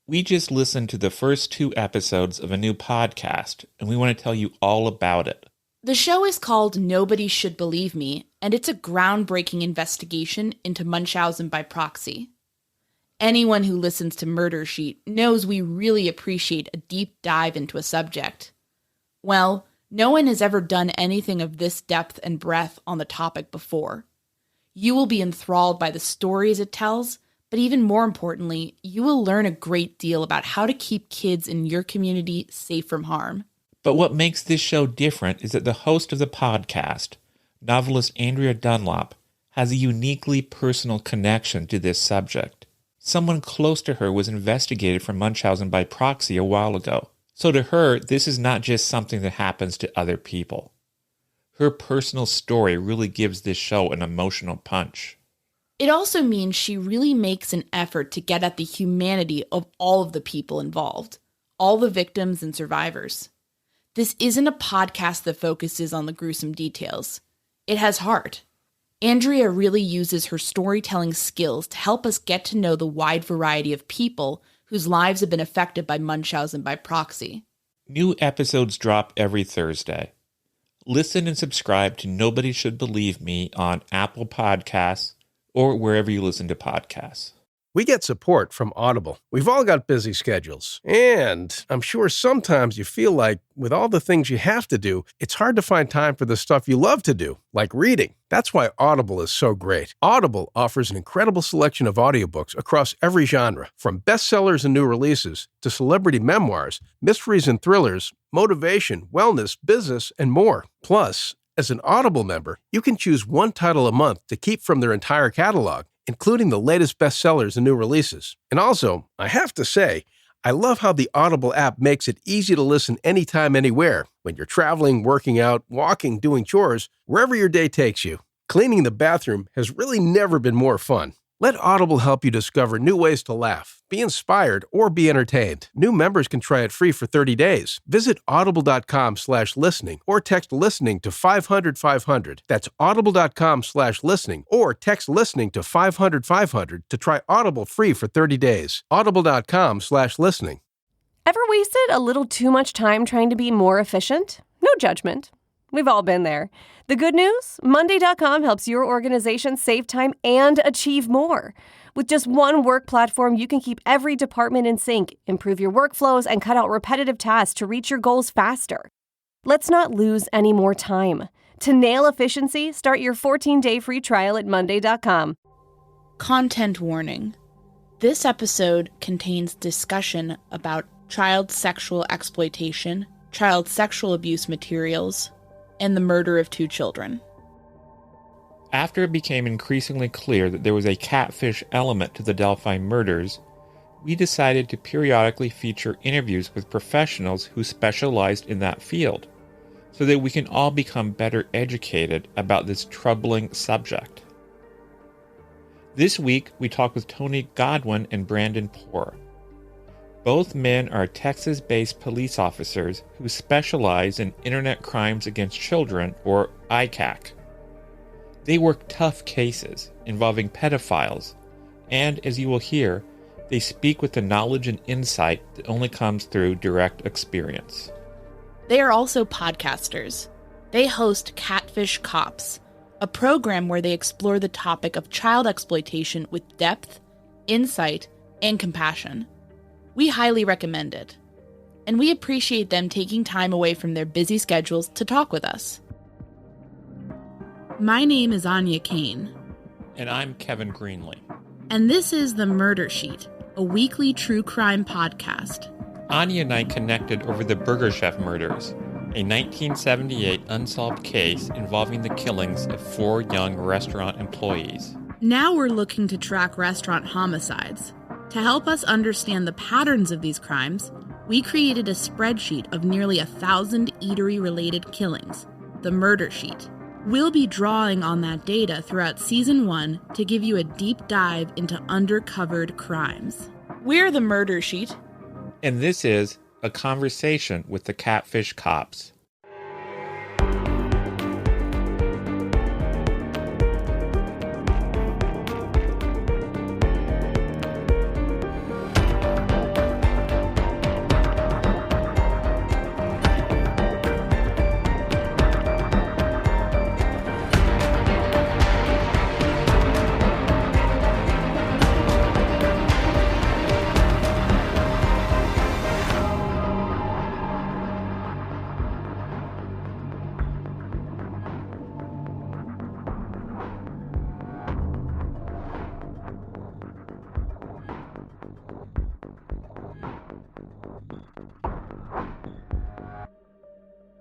We just listened to the first 2 episodes of a new podcast, and we want to tell you all about it. The show is called Nobody Should Believe Me, and it's a groundbreaking investigation into Munchausen by proxy. Anyone who listens to Murder Sheet knows we really appreciate a deep dive into a subject. Well, no one has ever done anything of this depth and breadth on the topic before. You will be enthralled by the stories it tells, but even more importantly, you will learn a great deal about how to keep kids in your community safe from harm. But what makes this show different is that the host of the podcast, novelist Andrea Dunlop, has a uniquely personal connection to this subject. Someone close to her was investigated for Munchausen by proxy a while ago. So to her, this is not just something that happens to other people. Her personal story really gives this show an emotional punch. It also means she really makes an effort to get at the humanity of all of the people involved, all the victims and survivors. This isn't a podcast that focuses on the gruesome details. It has heart. Andrea really uses her storytelling skills to help us get to know the wide variety of people whose lives have been affected by Munchausen by proxy. New episodes drop every Thursday. Listen and subscribe to Nobody Should Believe Me on Apple Podcasts or wherever you listen to podcasts. We get support from Audible. We've all got busy schedules. And I'm sure sometimes you feel like with all the things you have to do, it's hard to find time for the stuff you love to do, like reading. That's why Audible is so great. Audible offers an incredible selection of audiobooks across every genre, from bestsellers and new releases to celebrity memoirs, mysteries and thrillers, motivation, wellness, business, and more. Plus, as an Audible member, you can choose one title a month to keep from their entire catalog, including the latest bestsellers and new releases. And also, I have to say, I love how the Audible app makes it easy to listen anytime, anywhere, when you're traveling, working out, walking, doing chores, wherever your day takes you. Cleaning the bathroom has really never been more fun. Let Audible help you discover new ways to laugh, be inspired, or be entertained. New members can try it free for 30 days. Visit audible.com/listening or text listening to 500-500. That's audible.com/listening or text listening to 500-500 to try Audible free for 30 days. Audible.com/listening. Ever wasted a little too much time trying to be more efficient? No judgment. We've all been there. The good news? Monday.com helps your organization save time and achieve more. With just one work platform, you can keep every department in sync, improve your workflows, and cut out repetitive tasks to reach your goals faster. Let's not lose any more time. To nail efficiency, start your 14-day free trial at Monday.com. Content warning. This episode contains discussion about child sexual exploitation, child sexual abuse materials, and the murder of 2 children. After it became increasingly clear that there was a catfish element to the Delphi murders, we decided to periodically feature interviews with professionals who specialized in that field, so that we can all become better educated about this troubling subject. This week, we talked with Tony Godwin and Brandon Poor. Both men are Texas-based police officers who specialize in Internet Crimes Against Children, or ICAC. They work tough cases involving pedophiles, and as you will hear, they speak with the knowledge and insight that only comes through direct experience. They are also podcasters. They host Catfish Cops, a program where they explore the topic of child exploitation with depth, insight, and compassion. We highly recommend it, and we appreciate them taking time away from their busy schedules to talk with us. My name is Anya Kane. And I'm Kevin Greenlee. And this is The Murder Sheet, a weekly true crime podcast. Anya and I connected over the Burger Chef murders, a 1978 unsolved case involving the killings of 4 young restaurant employees. Now we're looking to track restaurant homicides. To help us understand the patterns of these crimes, we created a spreadsheet of nearly 1,000 eatery-related killings, the Murder Sheet. We'll be drawing on that data throughout Season 1 to give you a deep dive into undercovered crimes. We're the Murder Sheet. And this is a conversation with the Catfish Cops.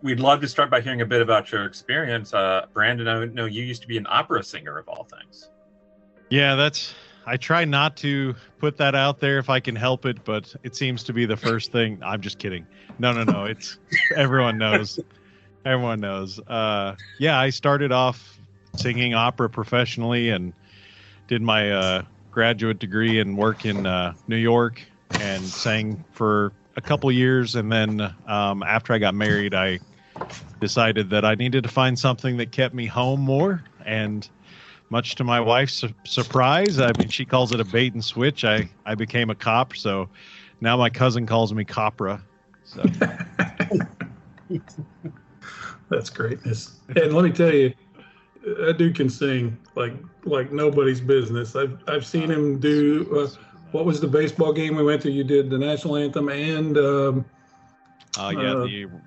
we'd love to start by hearing a bit about your experience. Brandon, I know you used to be an opera singer of all things. Yeah, I try not to put that out there if I can help it, but it seems to be the first thing. I'm just kidding. No. It's everyone knows. Everyone knows. Yeah, I started off singing opera professionally and did my graduate degree and work in New York and sang for a couple years. And then after I got married, I decided that I needed to find something that kept me home more. And much to my wife's surprise, I mean, she calls it a bait and switch. I became a cop. So now my cousin calls me Copra. So. That's greatness. And let me tell you, that dude can sing like nobody's business. I've seen him do. What was the baseball game we went to? You did the national anthem and. The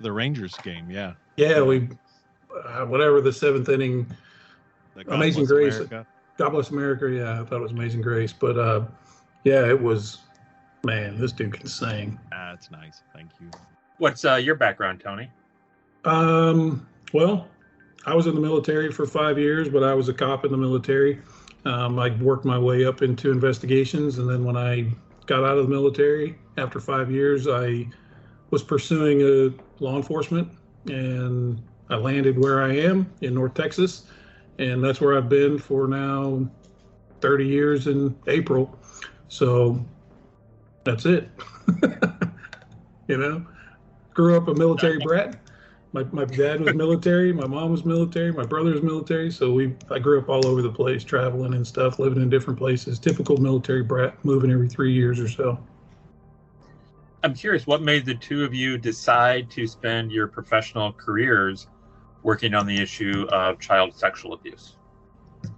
Rangers game. Yeah. Yeah, we whatever the seventh inning. Amazing Grace. America. God Bless America. Yeah, I thought it was Amazing Grace, but yeah, it was. Man, this dude can sing. That's nice. Thank you. What's your background, Tony? Well, I was in the military for 5 years, but I was a cop in the military. I worked my way up into investigations, and then when I got out of the military after 5 years, I was pursuing law enforcement, and I landed where I am in North Texas, and that's where I've been for now 30 years in April. So that's it. Grew up a military brat. My dad was military, my mom was military, my brother was military, so I grew up all over the place, traveling and stuff, living in different places. Typical military brat, moving every 3 years or so. I'm curious, what made the two of you decide to spend your professional careers working on the issue of child sexual abuse?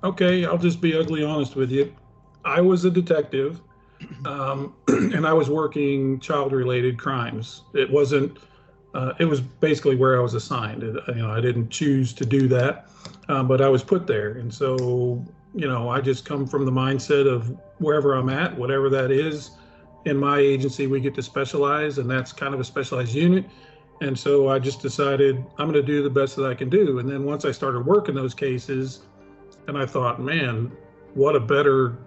Okay, I'll just be ugly honest with you. I was a detective, and I was working child-related crimes. It wasn't. It was basically where I was assigned. I didn't choose to do that, but I was put there. And so, I just come from the mindset of wherever I'm at, whatever that is. In my agency, we get to specialize, and that's kind of a specialized unit. And so I just decided I'm going to do the best that I can do. And then once I started working those cases, and I thought, man, what a better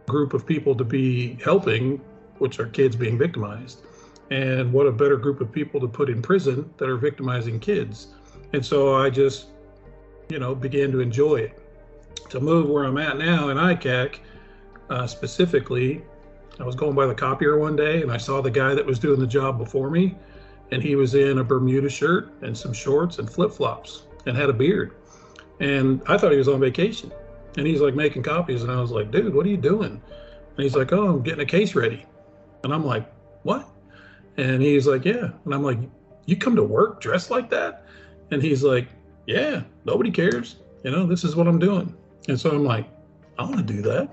group of people to be helping, which are kids being victimized. And what a better group of people to put in prison that are victimizing kids. And so I just, began to enjoy it. To move where I'm at now in ICAC, specifically, I was going by the copier one day and I saw the guy that was doing the job before me, and he was in a Bermuda shirt and some shorts and flip-flops and had a beard. And I thought he was on vacation. And he's like making copies, and I was like, dude, what are you doing? And he's like, oh, I'm getting a case ready. And I'm like, what? And he's like, yeah. And I'm like, you come to work dressed like that? And he's like, yeah, nobody cares. This is what I'm doing. And so I'm like, I want to do that.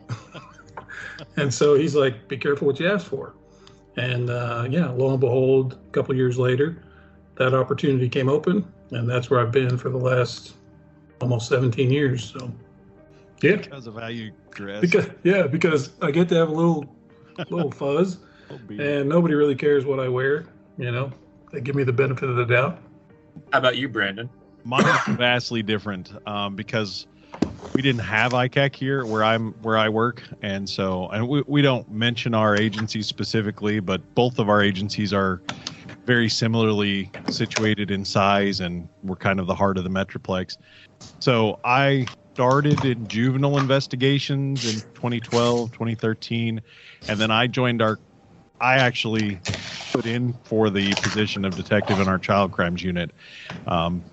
And so he's like, be careful what you ask for. And lo and behold, a couple of years later, that opportunity came open. And that's where I've been for the last almost 17 years. So, yeah. Because of how you dress. Because I get to have a little fuzz. And nobody really cares what I wear. They give me the benefit of the doubt. How about you, Brandon? Mine is vastly different because we didn't have ICAC here where I work, and we don't mention our agency specifically, but both of our agencies are very similarly situated in size, and we're kind of the heart of the Metroplex. So I started in juvenile investigations in 2012, 2013, and then I actually put in for the position of detective in our child crimes unit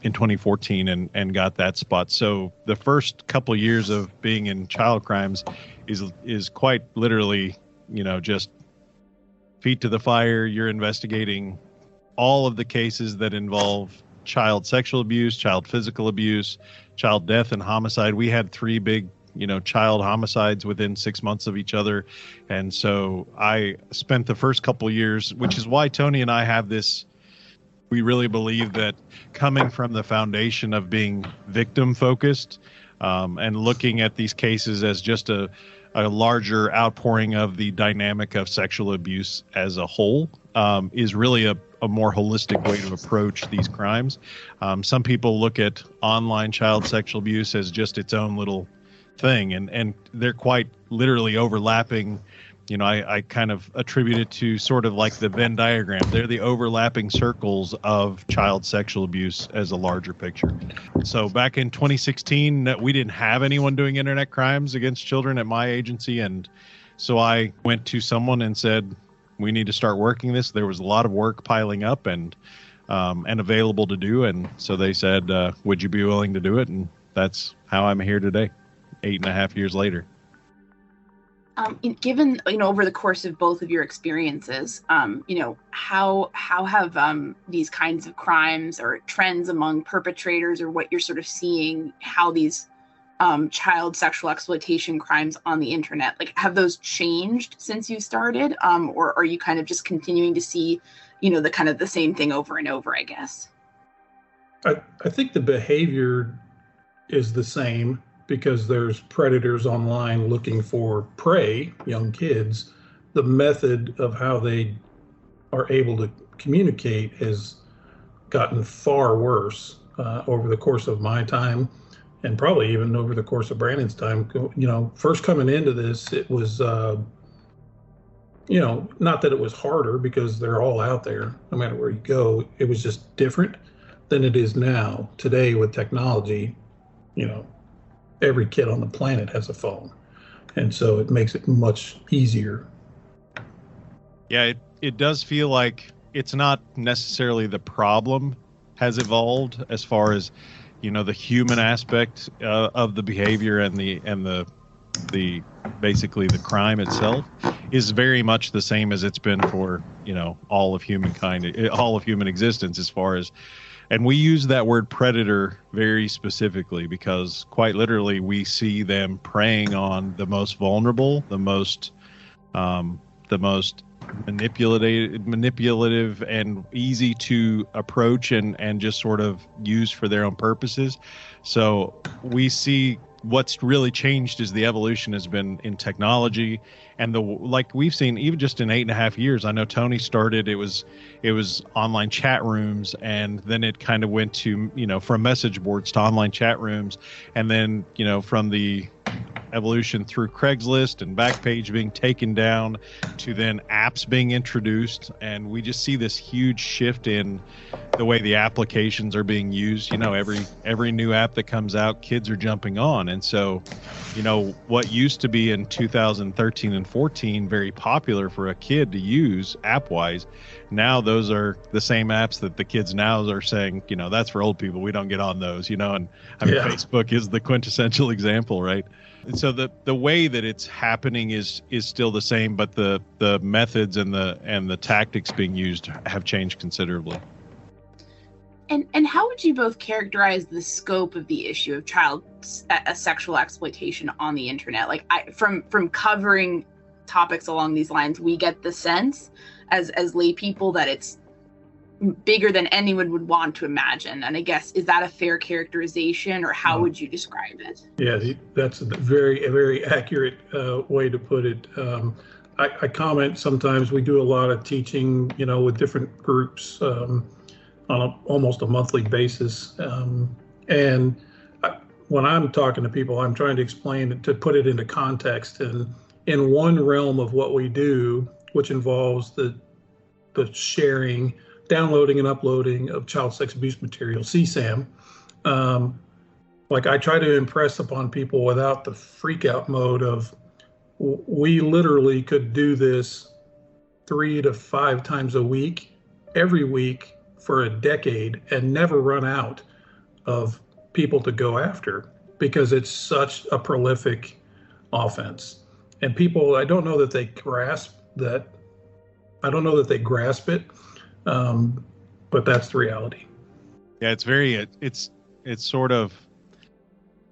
in 2014 and got that spot. So the first couple of years of being in child crimes is quite literally, just feet to the fire. You're investigating all of the cases that involve child sexual abuse, child physical abuse, child death, and homicide. We had 3 big child homicides within 6 months of each other. And so I spent the first couple of years, which is why Tony and I have this, we really believe that coming from the foundation of being victim focused and looking at these cases as just a larger outpouring of the dynamic of sexual abuse as a whole is really a more holistic way to approach these crimes. Some people look at online child sexual abuse as just its own little thing, and they're quite literally overlapping. I kind of attribute it to sort of like the Venn diagram. They're the overlapping circles of child sexual abuse as a larger picture. So back in 2016, we didn't have anyone doing internet crimes against children at my agency. And so I went to someone and said, we need to start working this. There was a lot of work piling up and available to do. And so they said, would you be willing to do it? And that's how I'm here today, 8.5 years later. Given, over the course of both of your experiences, how have these kinds of crimes or trends among perpetrators, or what you're sort of seeing, how these child sexual exploitation crimes on the internet, like, have those changed since you started? Or are you kind of just continuing to see, the kind of the same thing over and over, I guess? I think the behavior is the same, because there's predators online looking for prey, young kids. The method of how they are able to communicate has gotten far worse over the course of my time, and probably even over the course of Brandon's time. First coming into this, it was, not that it was harder, because they're all out there, no matter where you go. It was just different than it is now. Today with technology, every kid on the planet has a phone. And so it makes it much easier. Yeah, it does feel like it's not necessarily the problem has evolved as far as, the human aspect of the behavior and the basically the crime itself is very much the same as it's been for, all of humankind, all of human existence, as far as. And we use that word predator very specifically because quite literally we see them preying on the most vulnerable, the most manipulative and easy to approach and just sort of use for their own purposes. So we see what's really changed is the evolution has been in technology, and like we've seen even just in 8.5 years. I know Tony started, it was online chat rooms, and then it kind of went to, from message boards to online chat rooms, and then, from the evolution through Craigslist and Backpage being taken down to then apps being introduced. And we just see this huge shift in the way the applications are being used. Every new app that comes out, kids are jumping on. And so, what used to be in 2013 and 14 very popular for a kid to use app-wise, now those are the same apps that the kids now are saying, that's for old people. We don't get on those, and Facebook is the quintessential example, right? And so the way that it's happening is still the same, but the methods and the tactics being used have changed considerably. And how would you both characterize the scope of the issue of child sexual exploitation on the internet? Like, from covering topics along these lines, we get the sense as lay people that it's bigger than anyone would want to imagine. And I guess, is that a fair characterization, or how would you describe it? Yeah, that's a very accurate way to put it. I comment sometimes. We do a lot of teaching, with different groups on almost a monthly basis. And when I'm talking to people, I'm trying to explain it, to put it into context. And in one realm of what we do, which involves the sharing, downloading and uploading of child sex abuse material, CSAM, like, I try to impress upon people without the freak out mode of, we literally could do this 3 to 5 times a week, every week for a decade, and never run out of people to go after, because it's such a prolific offense. And people, I don't know that they grasp it. But that's the reality. Yeah, it's sort of,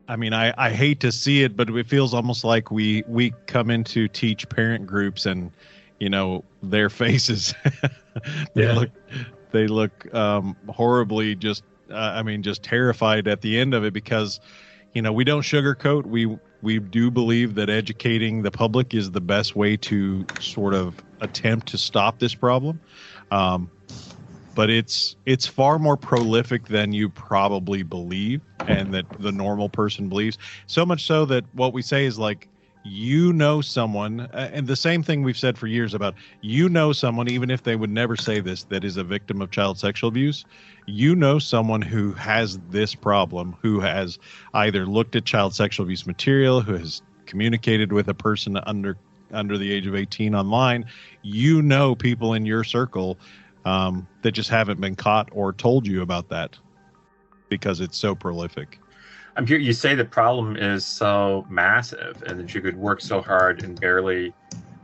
I hate to see it, but it feels almost like we come into teach parent groups and, their faces, they look horribly just terrified at the end of it, because, we don't sugarcoat. We do believe that educating the public is the best way to sort of attempt to stop this problem. but it's far more prolific than you probably believe and that the normal person believes. So much so that what we say is like, someone, and the same thing we've said for years about, someone, even if they would never say this, that is a victim of child sexual abuse. Someone who has this problem, who has either looked at child sexual abuse material, who has communicated with a person under the age of 18 online. People in your circle that just haven't been caught or told you about that because it's so prolific. I'm here. You say the problem is so massive and that you could work so hard and barely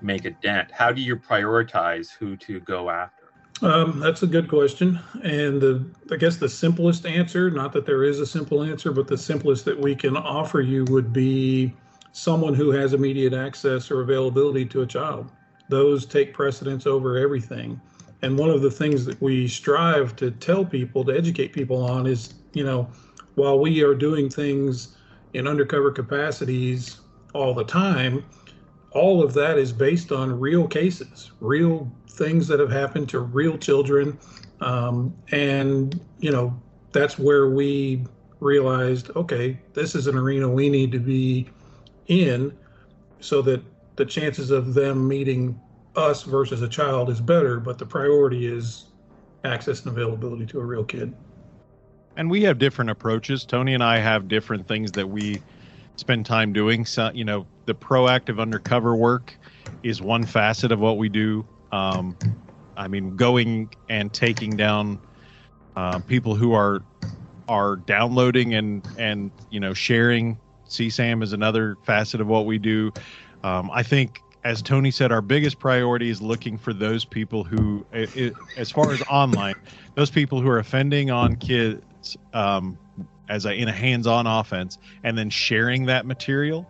make a dent. How do you prioritize who to go after? That's a good question. And I guess the simplest answer, not that there is a simple answer, but the simplest that we can offer you would be someone who has immediate access or availability to a child. Those take precedence over everything. And one of the things that we strive to tell people, to educate people on is, while we are doing things in undercover capacities all the time, all of that is based on real cases, real things that have happened to real children. And that's where we realized, okay, this is an arena we need to be in so that the chances of them meeting us versus a child is better, but the priority is access and availability to a real kid. And we have different approaches. Tony and I have different things that we spend time doing. So, the proactive undercover work is one facet of what we do. Going and taking down people who are downloading and sharing CSAM is another facet of what we do. I think, as Tony said, our biggest priority is looking for those people who, as far as online, those people who are offending on kids in a hands-on offense and then sharing that material.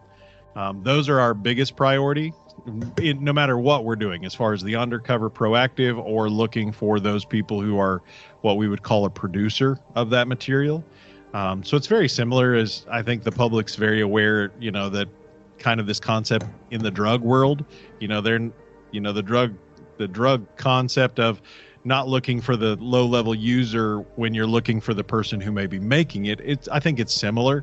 Those are our biggest priority, no matter what we're doing, as far as the undercover proactive or looking for those people who are what we would call a producer of that material. So it's very similar, as I think the public's very aware, that kind of this concept in the drug world, the drug concept of not looking for the low level user when you're looking for the person who may be making it. I think it's similar.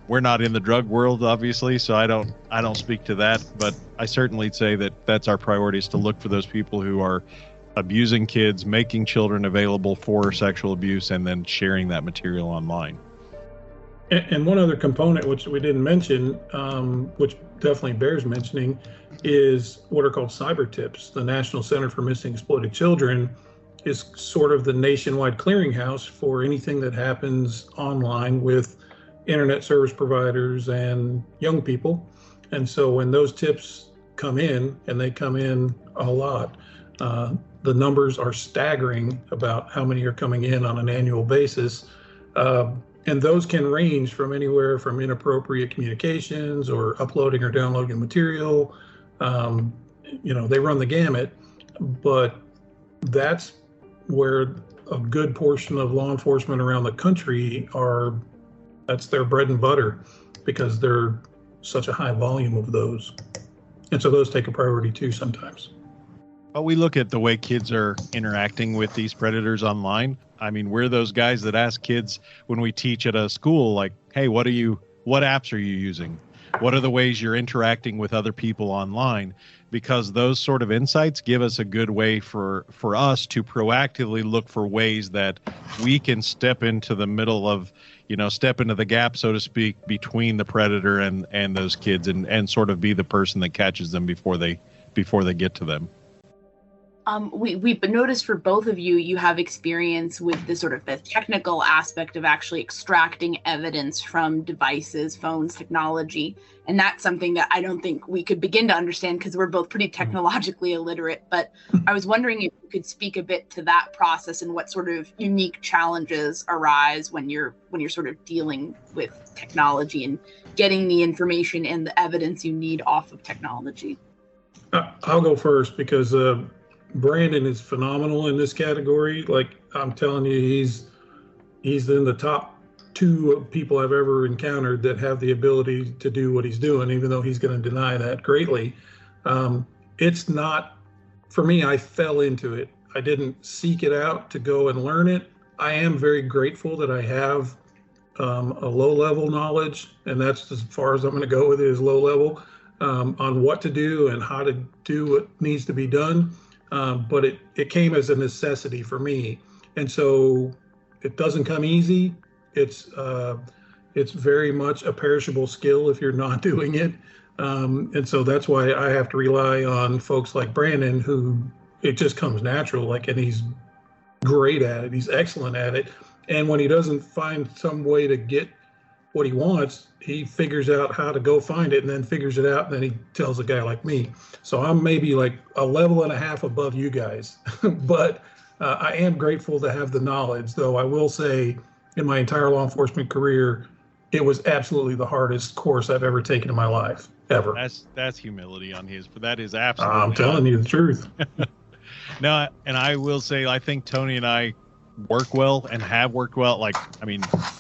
We're not in the drug world, obviously, so I don't speak to that, but I certainly say that that's our priority, is to look for those people who are abusing kids, making children available for sexual abuse, and then sharing that material online. And one other component, which we didn't mention, which definitely bears mentioning, is what are called cyber tips. The National Center for Missing Exploited Children is sort of the nationwide clearinghouse for anything that happens online with internet service providers and young people. And so when those tips come in, and they come in a lot, the numbers are staggering about how many are coming in on an annual basis. And those can range from anywhere from inappropriate communications or uploading or downloading material. They run the gamut, but that's where a good portion of law enforcement around the country that's their bread and butter, because they're such a high volume of those. And so those take a priority too sometimes. But we look at the way kids are interacting with these predators online. We're those guys that ask kids when we teach at a school, like, hey, what apps are you using? What are the ways you're interacting with other people online? Because those sort of insights give us a good way for us to proactively look for ways that we can step into the middle of, step into the gap, so to speak, between the predator and those kids, and sort of be the person that catches them before they get to them. We've noticed for both of you, you have experience with the sort of the technical aspect of actually extracting evidence from devices, phones, technology. And that's something that I don't think we could begin to understand because we're both pretty technologically illiterate. But I was wondering if you could speak a bit to that process and what sort of unique challenges arise when you're sort of dealing with technology and getting the information and the evidence you need off of technology. I'll go first because Brandon is phenomenal in this category. Like I'm telling you, he's in the top 2 people I've ever encountered that have the ability to do what he's doing, even though he's going to deny that greatly. It's not, for me, I fell into it. I didn't seek it out to go and learn it. I am very grateful that I have a low-level knowledge, and that's as far as I'm going to go with it, is low-level, on what to do and how to do what needs to be done. But it came as a necessity for me, and so it doesn't come easy. It's very much a perishable skill if you're not doing it, and so that's why I have to rely on folks like Brandon, who it just comes natural, and he's great at it. He's excellent at it. And when he doesn't find some way to get what he wants, he figures out how to go find it and then figures it out. And then he tells a guy like me. So I'm maybe like a level and a half above you guys. But I am grateful to have the knowledge, though I will say in my entire law enforcement career, it was absolutely the hardest course I've ever taken in my life, ever. That's humility on his, but that is absolutely. I'm telling you the truth. No, and I will say, I think Tony and I work well and have worked well.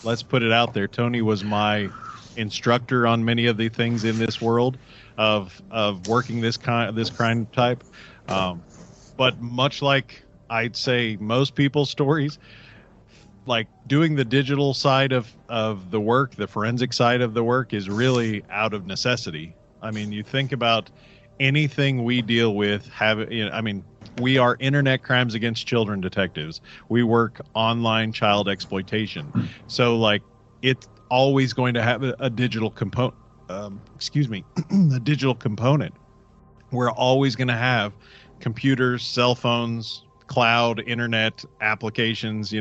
Let's put it out there. Tony was my instructor on many of the things in this world of working this crime type. But much like I'd say most people's stories, like doing the digital side of the work, the forensic side of the work is really out of necessity. I mean, you think about anything we deal with, we are internet crimes against children detectives. We work online child exploitation. So it's always going to have a digital component, a digital component. We're always going to have computers, cell phones, cloud, internet applications,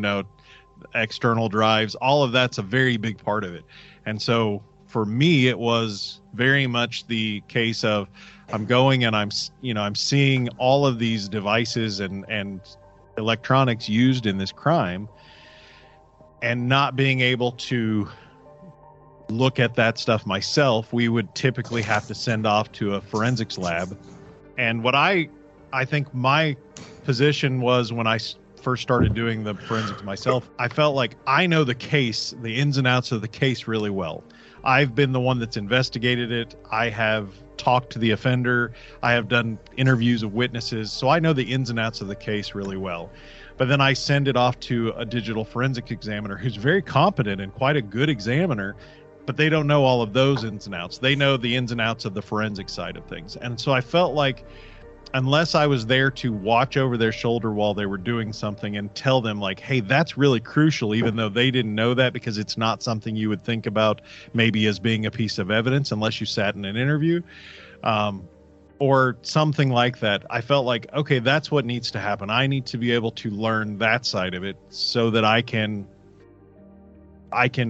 external drives. All of that's a very big part of it. And so for me, it was very much the case of I'm going and I'm seeing all of these devices and electronics used in this crime and not being able to look at that stuff myself. We would typically have to send off to a forensics lab. And what I think my position was when I first started doing the forensics myself, I felt like I know the case, the ins and outs of the case really well. I've been the one that's investigated it. I have talked to the offender. I have done interviews of witnesses. So I know the ins and outs of the case really well. But then I send it off to a digital forensic examiner who's very competent and quite a good examiner, but they don't know all of those ins and outs. They know the ins and outs of the forensic side of things. And so I felt like unless I was there to watch over their shoulder while they were doing something and tell them hey, that's really crucial, even though they didn't know that, because it's not something you would think about maybe as being a piece of evidence unless you sat in an interview, or something like that. I felt like, okay, that's what needs to happen. I need to be able to learn that side of it so that I can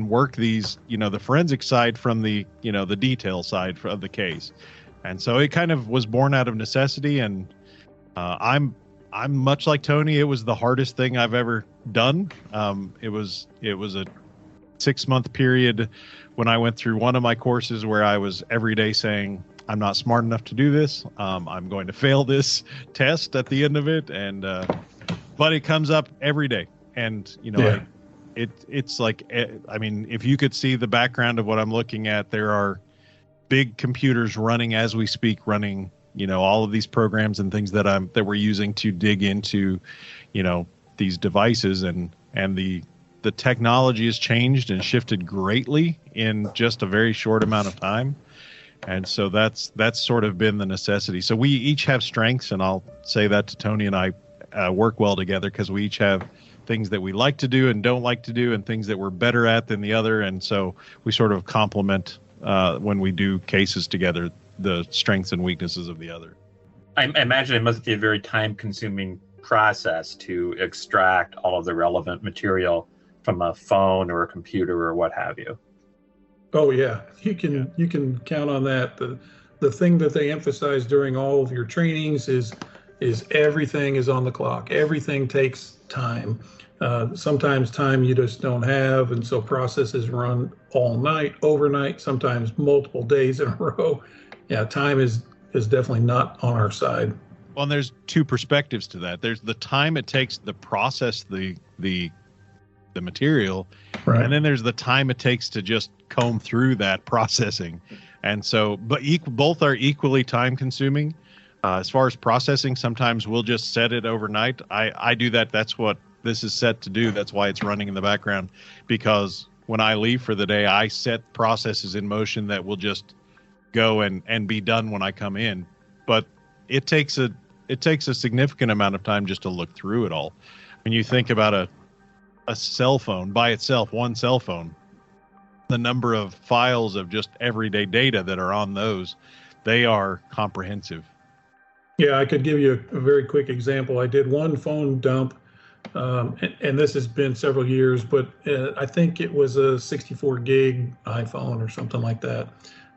work these, the forensic side from the, the detail side of the case. And so it kind of was born out of necessity. And I'm much like Tony. It was the hardest thing I've ever done. It was a 6-month period when I went through one of my courses where I was every day saying, I'm not smart enough to do this. I'm going to fail this test at the end of it. And but it comes up every day. And, it's like, if you could see the background of what I'm looking at, there are big computers running as we speak, running, all of these programs and things that we're using to dig into, these devices, and the technology has changed and shifted greatly in just a very short amount of time. And so that's sort of been the necessity. So we each have strengths, and I'll say that to Tony and I work well together because we each have things that we like to do and don't like to do, and things that we're better at than the other. And so we sort of complement when we do cases together, the strengths and weaknesses of the other. I imagine it must be a very time-consuming process to extract all of the relevant material from a phone or a computer or what have you. Oh yeah, you can count on that. The thing that they emphasize during all of your trainings is everything is on the clock. Everything takes time. Sometimes time you just don't have, and so processes run all night, overnight, sometimes multiple days in a row. Yeah, time is definitely not on our side. Well, and there's two perspectives to that. There's the time it takes to process the material, right, and then there's the time it takes to just comb through that processing. And so, but both are equally time consuming. As far as processing, sometimes we'll just set it overnight. I do that. That's what this is set to do. That's why it's running in the background, because when I leave for the day, I set processes in motion that will just go and be done when I come in. But it takes a significant amount of time just to look through it all. When you think about a cell phone by itself, one cell phone, the number of files of just everyday data that are on those, they are comprehensive. Yeah, I could give you a very quick example. I did one phone dump, and this has been several years, but I think it was a 64 gig iPhone or something like that.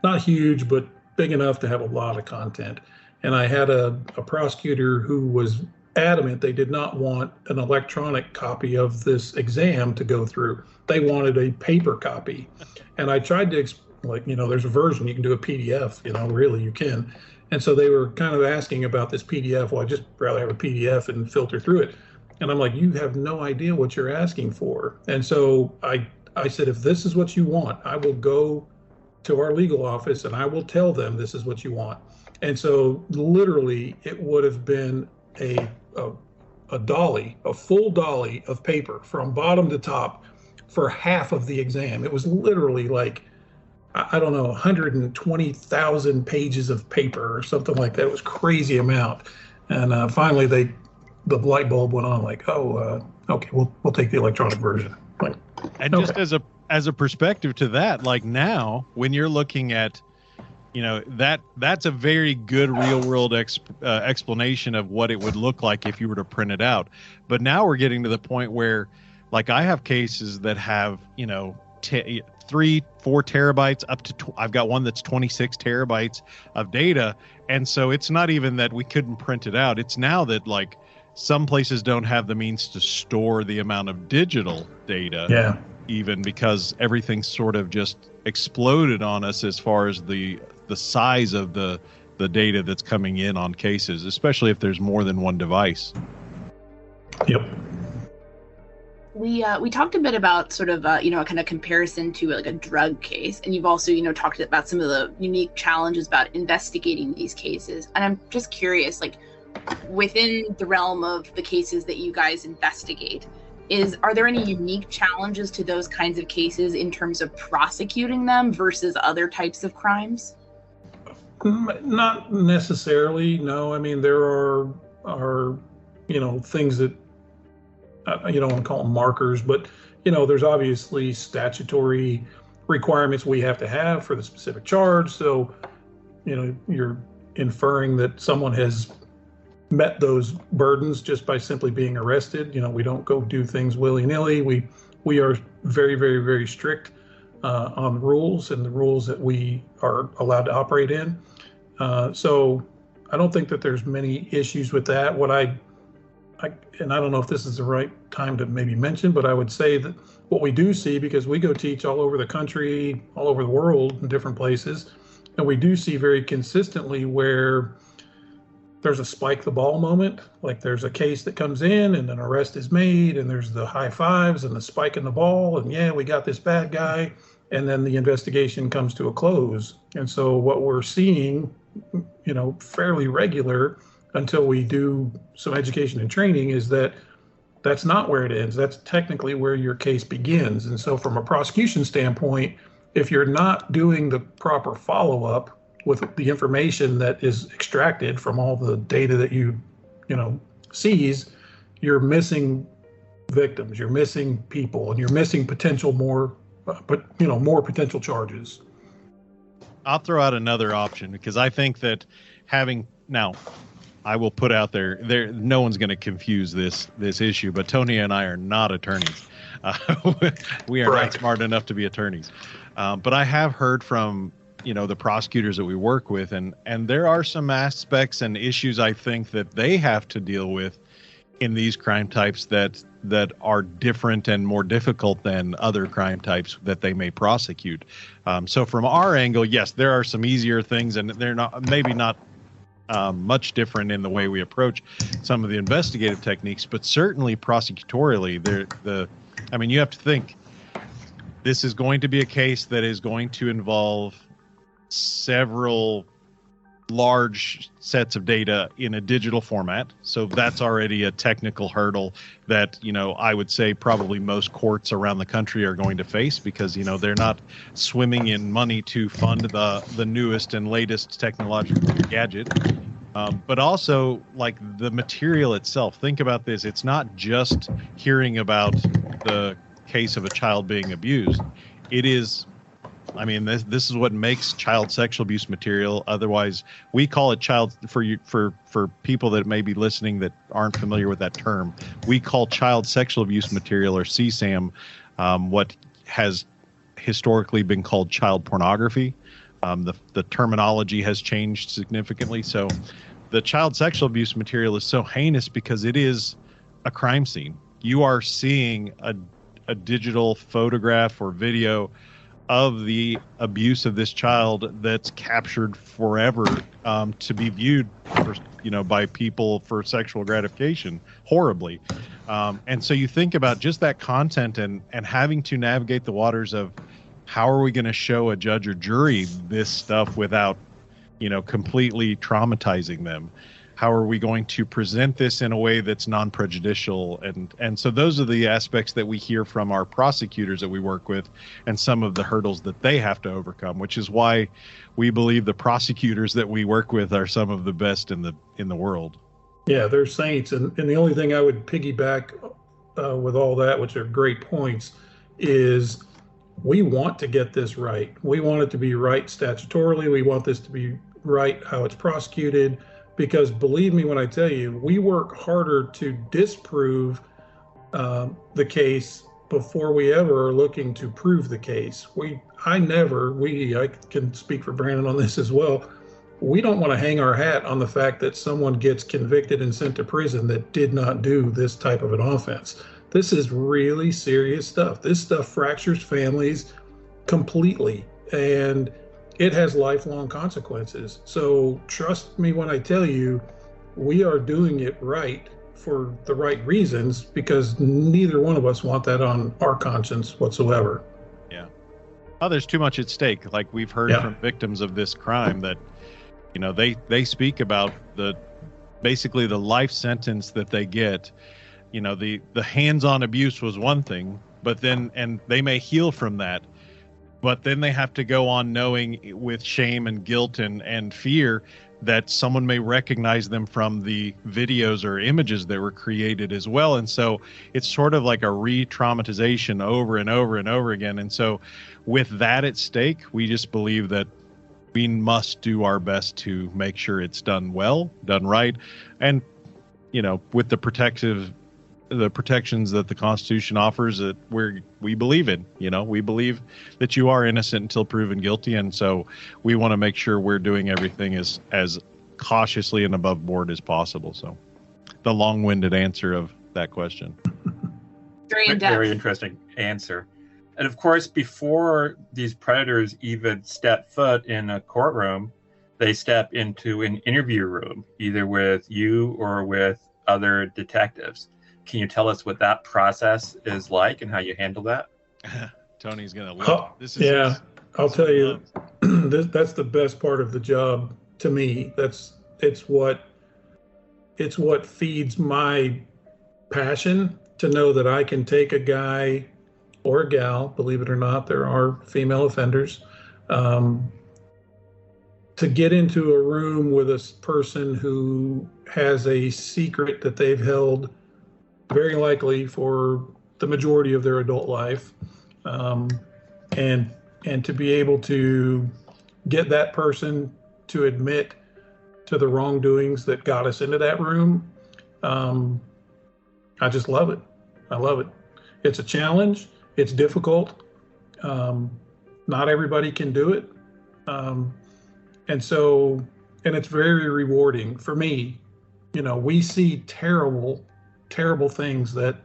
Not huge, but big enough to have a lot of content. And I had a prosecutor who was adamant they did not want an electronic copy of this exam to go through. They wanted a paper copy. And I tried to, there's a version, you can do a PDF, really you can. And so they were kind of asking about this PDF. Well, I'd just rather have a PDF and filter through it. And I'm like, you have no idea what you're asking for. And so I said, if this is what you want, I will go to our legal office and I will tell them this is what you want. And so literally it would have been a full dolly of paper from bottom to top for half of the exam. It was literally like, I don't know, 120,000 pages of paper or something like that. It was crazy amount. And finally the light bulb went on, like, okay, we'll take the electronic version. Like, and okay. Just as a perspective to that, like now when you're looking at, that's a very good real world explanation of what it would look like if you were to print it out. But now we're getting to the point where, like, I have cases that have, 3-4 terabytes up to, I've got one that's 26 terabytes of data. And so it's not even that we couldn't print it out. It's now that, like, some places don't have the means to store the amount of digital data. Yeah. Even because everything's sort of just exploded on us as far as the size of the data that's coming in on cases, especially if there's more than one device. Yep. We talked a bit about sort of a kind of comparison to like a drug case, and you've also talked about some of the unique challenges about investigating these cases. And I'm just curious, like, within the realm of the cases that you guys investigate, are there any unique challenges to those kinds of cases in terms of prosecuting them versus other types of crimes? Not necessarily, no. I mean, there are things that you don't want to call them markers, but there's obviously statutory requirements we have to have for the specific charge. So, you're inferring that someone has met those burdens just by simply being arrested. We don't go do things willy-nilly. We are very, very, very strict on rules and the rules that we are allowed to operate in. So I don't think that there's many issues with that. And I don't know if this is the right time to maybe mention, but I would say that what we do see, because we go teach all over the country, all over the world in different places, and we do see very consistently where there's a spike the ball moment. Like, there's a case that comes in and an arrest is made and there's the high fives and the spike in the ball and, yeah, we got this bad guy, and then the investigation comes to a close. And so what we're seeing, fairly regular until we do some education and training, is that that's not where it ends. That's technically where your case begins. And so from a prosecution standpoint, if you're not doing the proper follow-up with the information that is extracted from all the data that you seize, you're missing victims, you're missing people, and you're missing more potential charges. I'll throw out another option, because I think that I will put out there, no one's going to confuse this issue, but Tony and I are not attorneys. We are not smart enough to be attorneys. But I have heard from the prosecutors that we work with, and there are some aspects and issues I think that they have to deal with in these crime types that are different and more difficult than other crime types that they may prosecute. So from our angle, yes, there are some easier things, and they're maybe not much different in the way we approach some of the investigative techniques, but certainly prosecutorially, you have to think this is going to be a case that is going to involve several large sets of data in a digital format. So that's already a technical hurdle that, I would say probably most courts around the country are going to face because, they're not swimming in money to fund the newest and latest technological gadget. But also, like, the material itself. Think about this. It's not just hearing about the case of a child being abused. It is, this is what makes child sexual abuse material. Otherwise, we call it for people that may be listening that aren't familiar with that term. We call child sexual abuse material, or CSAM, what has historically been called child pornography. The terminology has changed significantly. So the child sexual abuse material is so heinous because it is a crime scene. You are seeing a digital photograph or video of the abuse of this child that's captured forever, to be viewed by people for sexual gratification horribly. And so you think about just that content and having to navigate the waters of how are we going to show a judge or jury this stuff without, completely traumatizing them? How are we going to present this in a way that's non-prejudicial? And so those are the aspects that we hear from our prosecutors that we work with, and some of the hurdles that they have to overcome, which is why we believe the prosecutors that we work with are some of the best in the world. Yeah, they're saints. And the only thing I would piggyback with all that, which are great points, is we want to get this right. We want it to be right statutorily. We want this to be right how it's prosecuted. Because believe me when I tell you, we work harder to disprove the case before we ever are looking to prove the case. I can speak for Brandon on this as well. We don't want to hang our hat on the fact that someone gets convicted and sent to prison that did not do this type of an offense. This is really serious stuff. This stuff fractures families completely, and it has lifelong consequences. So trust me when I tell you, we are doing it right for the right reasons, because neither one of us want that on our conscience whatsoever. Yeah. Oh, there's too much at stake. Like we've heard from victims of this crime that, they speak about basically the life sentence that they get. The hands-on abuse was one thing, but then, and they may heal from that, but then they have to go on knowing with shame and guilt and fear that someone may recognize them from the videos or images that were created as well. And so it's sort of like a re-traumatization over and over and over again. And so with that at stake, we just believe that we must do our best to make sure it's done well, done right. And, with the protections that the Constitution offers, that we believe in. We believe that you are innocent until proven guilty, and so we want to make sure we're doing everything as cautiously and above board as possible. So, the long-winded answer of that question. Very in-depth. Very interesting answer. And of course, before these predators even step foot in a courtroom, they step into an interview room, either with you or with other detectives. Can you tell us what that process is like and how you handle that? Tony's going to love I'll tell you, that's the best part of the job to me. It's what feeds my passion, to know that I can take a guy or a gal, believe it or not, there are female offenders, to get into a room with a person who has a secret that they've held very likely for the majority of their adult life, and to be able to get that person to admit to the wrongdoings that got us into that room. I just love it. I love it. It's a challenge. It's difficult. Not everybody can do it. And it's very rewarding for me. We see terrible things that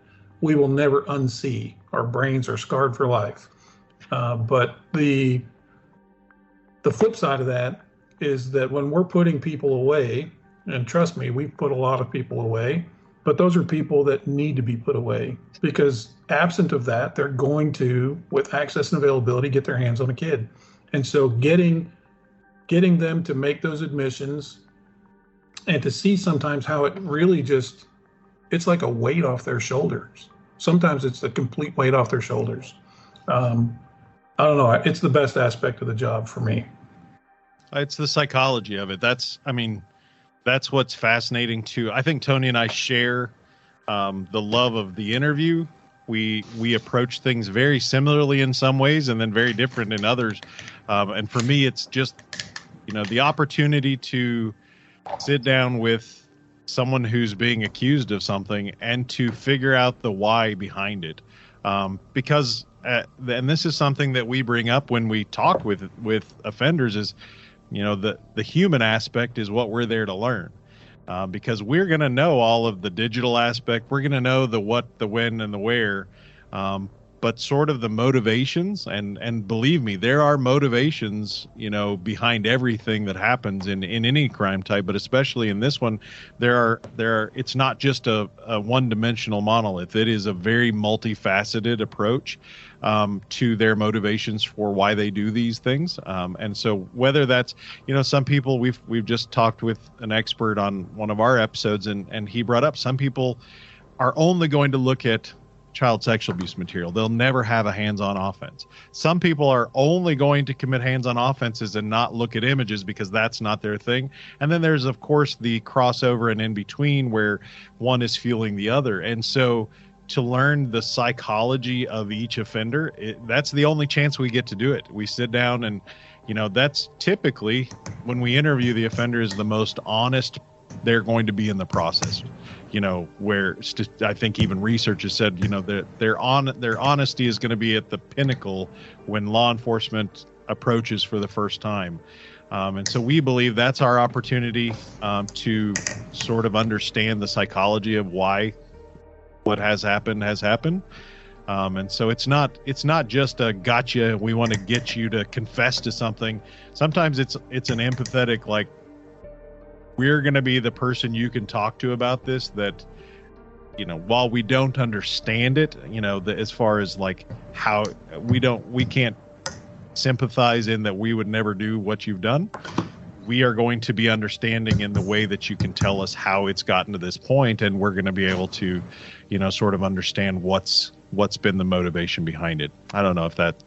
we will never unsee. Our brains are scarred for life. But the flip side of that is that when we're putting people away, and trust me, we've put a lot of people away, but those are people that need to be put away, because absent of that, they're going to, with access and availability, get their hands on a kid. And so getting getting them to make those admissions and to see sometimes how it really just, it's like a weight off their shoulders. Sometimes it's the complete weight off their shoulders. I don't know. It's the best aspect of the job for me. It's the psychology of it. That's what's fascinating too. I think Tony and I share the love of the interview. We approach things very similarly in some ways and then very different in others. And for me, it's just, the opportunity to sit down with someone who's being accused of something and to figure out the why behind it. Because, and this is something that we bring up when we talk with offenders is, the human aspect is what we're there to learn. Because we're going to know all of the digital aspect. We're going to know the what, the when, and the where. But sort of the motivations, and believe me, there are motivations, behind everything that happens in any crime type, but especially in this one, there are, it's not just a one-dimensional monolith. It is a very multifaceted approach to their motivations for why they do these things. And so whether that's, some people, we've just talked with an expert on one of our episodes, and he brought up some people are only going to look at child sexual abuse material. They'll never have a hands-on offense. Some people are only going to commit hands-on offenses and not look at images because that's not their thing. And then there's, of course, the crossover and in between where one is fueling the other. And so to learn the psychology of each offender, that's the only chance we get to do it. We sit down and, that's typically when we interview the offender is the most honest they're going to be in the process. Where I think even research has said, their honesty is going to be at the pinnacle when law enforcement approaches for the first time. And so we believe that's our opportunity to sort of understand the psychology of why what has happened has happened. And so it's not just a gotcha. We want to get you to confess to something. Sometimes it's an empathetic, like, we're going to be the person you can talk to about this, that, while we don't understand it, as far as like how we can't sympathize in that we would never do what you've done. We are going to be understanding in the way that you can tell us how it's gotten to this point. And we're going to be able to, sort of understand what's been the motivation behind it. I don't know if that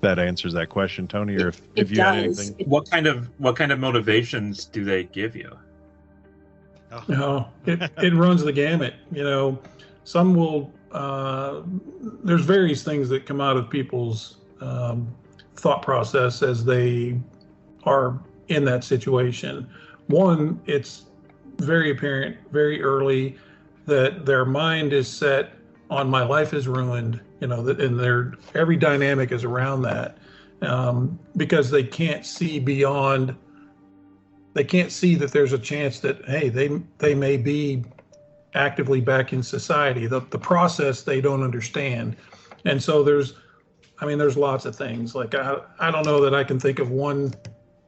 answers that question, Tony, or if you had anything. What kind of motivations do they give you? It runs the gamut. Some will, there's various things that come out of people's thought process as they are in that situation. One, it's very apparent very early that their mind is set on my life is ruined, and every dynamic is around that, because they can't see beyond. They can't see that there's a chance that, hey, they may be actively back in society. The process they don't understand. And so there's lots of things. Like, I don't know that I can think of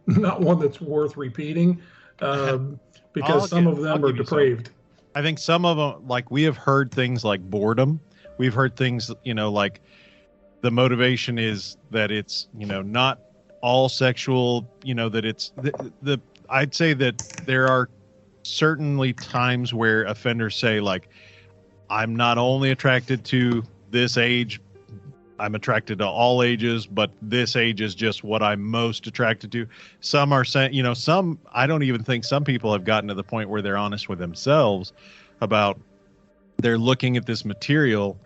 not one that's worth repeating, because some of them are depraved. I think some of them, like, we have heard things like boredom. We've heard things, like the motivation is that it's, not all sexual, that it's I'd say that there are certainly times where offenders say, like, I'm not only attracted to this age, I'm attracted to all ages, but this age is just what I'm most attracted to. Some are saying, I don't even think some people have gotten to the point where they're honest with themselves about they're looking at this material,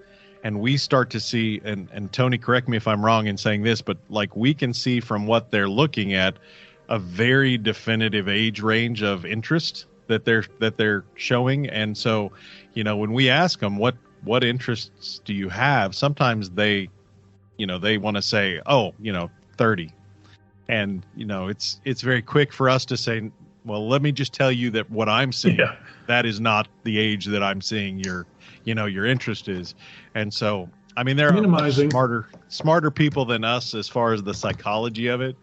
and we start to see, and Tony, correct me if I'm wrong in saying this, but like, we can see from what they're looking at a very definitive age range of interest that they're showing. And so, when we ask them what interests do you have, sometimes they want to say, 30. And, it's very quick for us to say, well, let me just tell you that what I'm seeing, that is not the age that I'm seeing your interest is. And so, there are much smarter people than us as far as the psychology of it.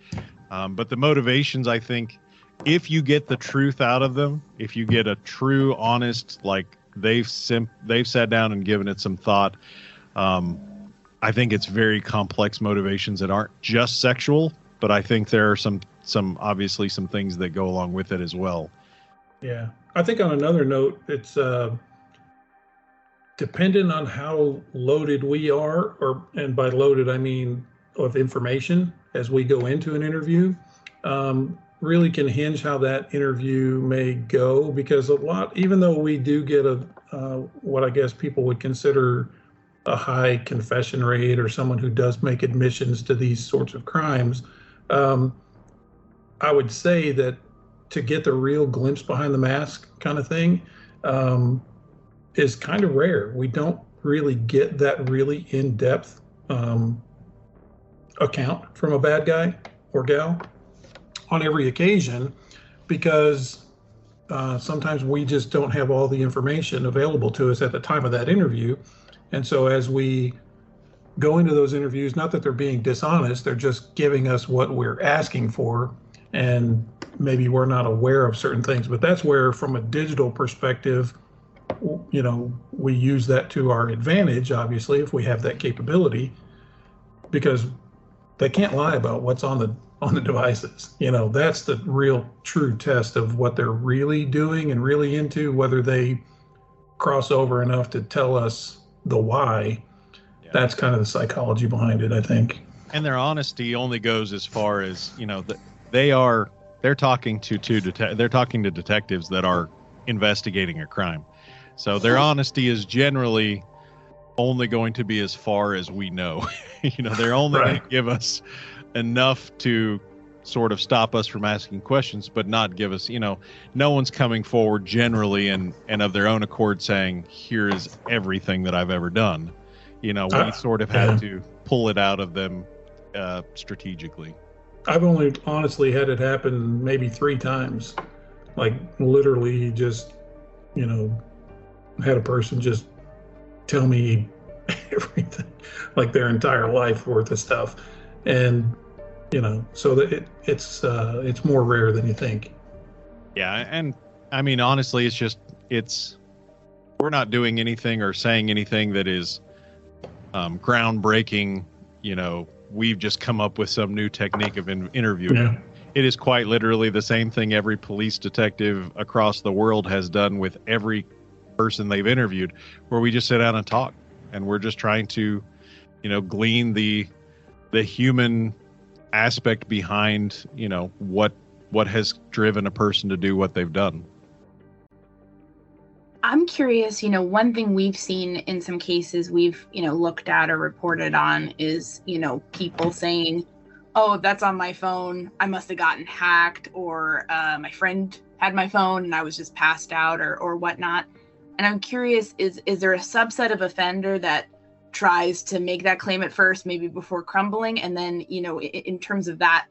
But the motivations, I think, if you get the truth out of them, if you get a true, honest, like they've sat down and given it some thought, I think it's very complex motivations that aren't just sexual, but I think there are some obviously some things that go along with it as well. Yeah. I think on another note, it's dependent on how loaded we are, and by loaded, I mean of information as we go into an interview, really can hinge how that interview may go, because even though we do get what I guess people would consider a high confession rate, or someone who does make admissions to these sorts of crimes, I would say that to get the real glimpse behind the mask kind of thing is kind of rare. We don't really get that really in-depth account from a bad guy or gal on every occasion, because sometimes we just don't have all the information available to us at the time of that interview. And so as we go into those interviews, not that they're being dishonest, they're just giving us what we're asking for, and maybe we're not aware of certain things. But that's where, from a digital perspective, we use that to our advantage, obviously, if we have that capability, because they can't lie about what's on the devices. That's the real true test of what they're really doing and really into, whether they cross over enough to tell us the why. Yeah. That's kind of the psychology behind it, I think. And their honesty only goes as far as, they're talking to detectives that are investigating a crime. So their honesty is generally only going to be as far as we know. They're only going to give us enough to sort of stop us from asking questions, but not give us, no one's coming forward generally and of their own accord saying, here is everything that I've ever done. We sort of had to pull it out of them strategically. I've only honestly had it happen maybe 3 times. Like literally just, had a person just tell me everything, like their entire life worth of stuff. And, so that it's more rare than you think. Yeah. And I mean, honestly, we're not doing anything or saying anything that is groundbreaking. We've just come up with some new technique of interviewing. Yeah. It is quite literally the same thing every police detective across the world has done with every person they've interviewed, where we just sit down and talk, and we're just trying to, glean the human aspect behind, what has driven a person to do what they've done. I'm curious, one thing we've seen in some cases we've, looked at or reported on is, people saying, oh, that's on my phone, I must have gotten hacked, or my friend had my phone and I was just passed out or whatnot. And I'm curious, is there a subset of offender that tries to make that claim at first, maybe before crumbling? And then, in terms of that,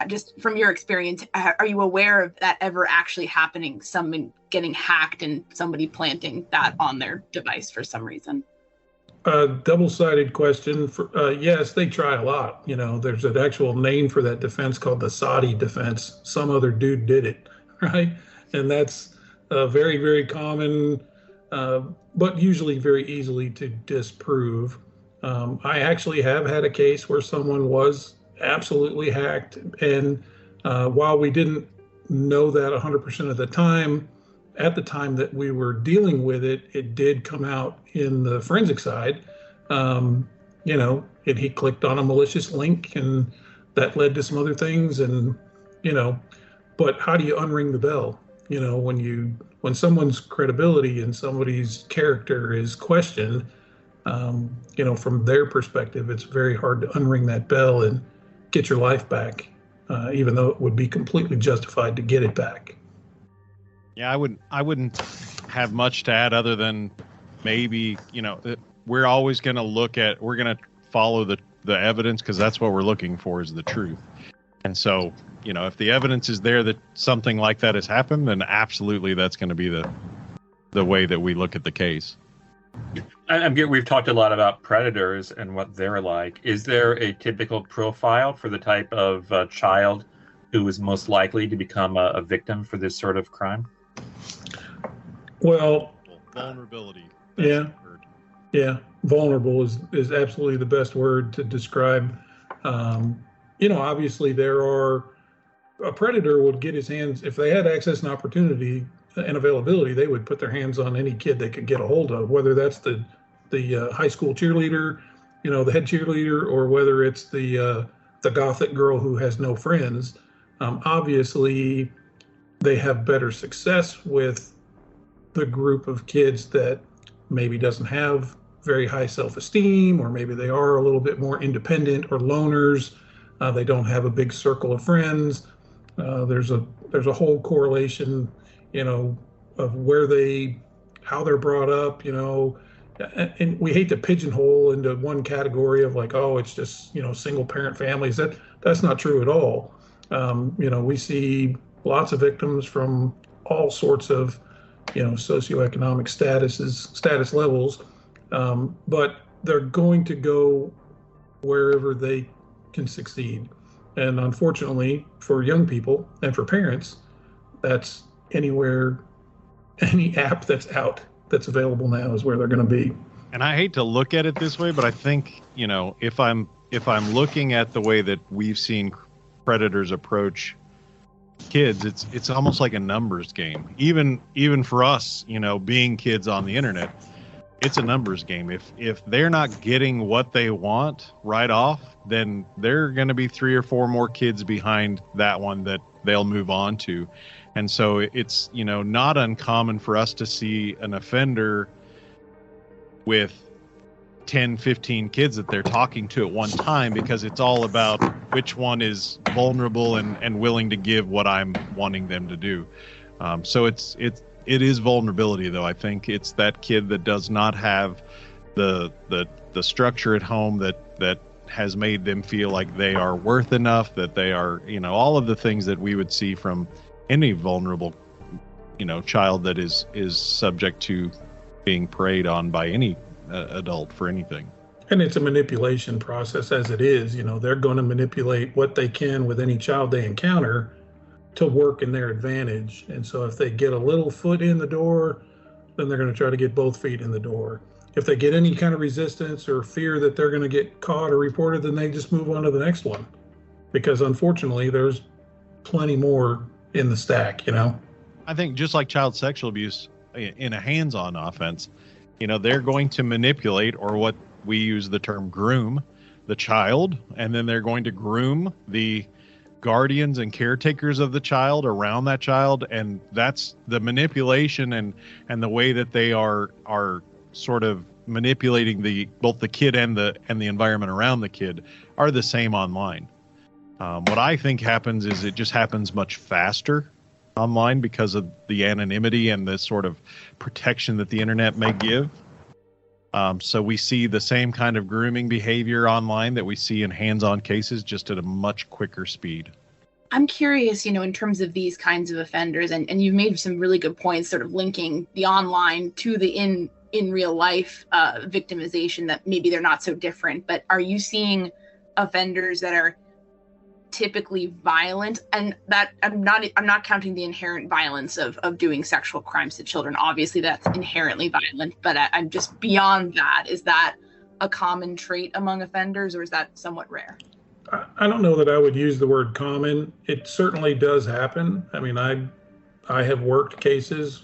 just from your experience, are you aware of that ever actually happening, someone getting hacked and somebody planting that on their device for some reason? Double-sided question. Yes, they try a lot. There's an actual name for that defense called the Saudi defense. Some other dude did it, right? And that's very, very common, but usually very easily to disprove. I actually have had a case where someone was absolutely hacked, and while we didn't know that 100% of the time, at the time that we were dealing with it, it did come out in the forensic side. And he clicked on a malicious link, and that led to some other things. And but how do you unring the bell? When someone's credibility and somebody's character is questioned, from their perspective, it's very hard to unring that bell and get your life back, even though it would be completely justified to get it back. Yeah, I wouldn't have much to add other than maybe, we're always going to we're going to follow the evidence, because that's what we're looking for, is the truth. And so, if the evidence is there that something like that has happened, then absolutely that's going to be the way that we look at the case. We've talked a lot about predators and what they're like. Is there a typical profile for the type of child who is most likely to become a victim for this sort of crime? Well, vulnerability. Yeah. Vulnerable is absolutely the best word to describe. Obviously there are a predator would get his hands, if they had access and opportunity and availability, they would put their hands on any kid they could get a hold of, whether that's the high school cheerleader, the head cheerleader, or whether it's the gothic girl who has no friends. Obviously, they have better success with the group of kids that maybe doesn't have very high self-esteem, or maybe they are a little bit more independent or loners. They don't have a big circle of friends. There's a whole correlation, of how they're brought up, and we hate to pigeonhole into one category of like, oh, it's just, single parent families. That's not true at all. We see lots of victims from all sorts of, socioeconomic status levels, but they're going to go wherever they can succeed. And unfortunately for young people and for parents, that's anywhere, any app that's out that's available now is where they're going to be. And I hate to look at it this way, but I think, if I'm looking at the way that we've seen predators approach kids, it's almost like a numbers game. Even for us, being kids on the internet, it's a numbers game. If they're not getting what they want right off, then they're going to be 3 or 4 more kids behind that one that they'll move on to. And so it's, not uncommon for us to see an offender with 10, 15 kids that they're talking to at one time, because it's all about which one is vulnerable and willing to give what I'm wanting them to do. So it is vulnerability, though. I think it's that kid that does not have the structure at home that has made them feel like they are worth enough, that they are, all of the things that we would see from any vulnerable, child that is subject to being preyed on by any adult for anything. And it's a manipulation process as it is. They're going to manipulate what they can with any child they encounter to work in their advantage. And so if they get a little foot in the door, then they're going to try to get both feet in the door. If they get any kind of resistance or fear that they're going to get caught or reported, then they just move on to the next one. Because unfortunately, there's plenty more in the stack, I think just like child sexual abuse in a hands-on offense, they're going to manipulate, or what we use the term groom, the child, and then they're going to groom the guardians and caretakers of the child around that child. And that's the manipulation and the way that they are sort of manipulating both the kid and the environment around the kid are the same online. What I think happens is it just happens much faster online because of the anonymity and the sort of protection that the internet may give. So we see the same kind of grooming behavior online that we see in hands-on cases, just at a much quicker speed. I'm curious, in terms of these kinds of offenders, and you've made some really good points sort of linking the online to the in real life victimization, that maybe they're not so different, but are you seeing offenders that are typically violent? And that I'm not counting the inherent violence of doing sexual crimes to children. Obviously that's inherently violent, but I'm just beyond that. Is that a common trait among offenders, or is that somewhat rare? I don't know that I would use the word common. It certainly does happen. I mean, I have worked cases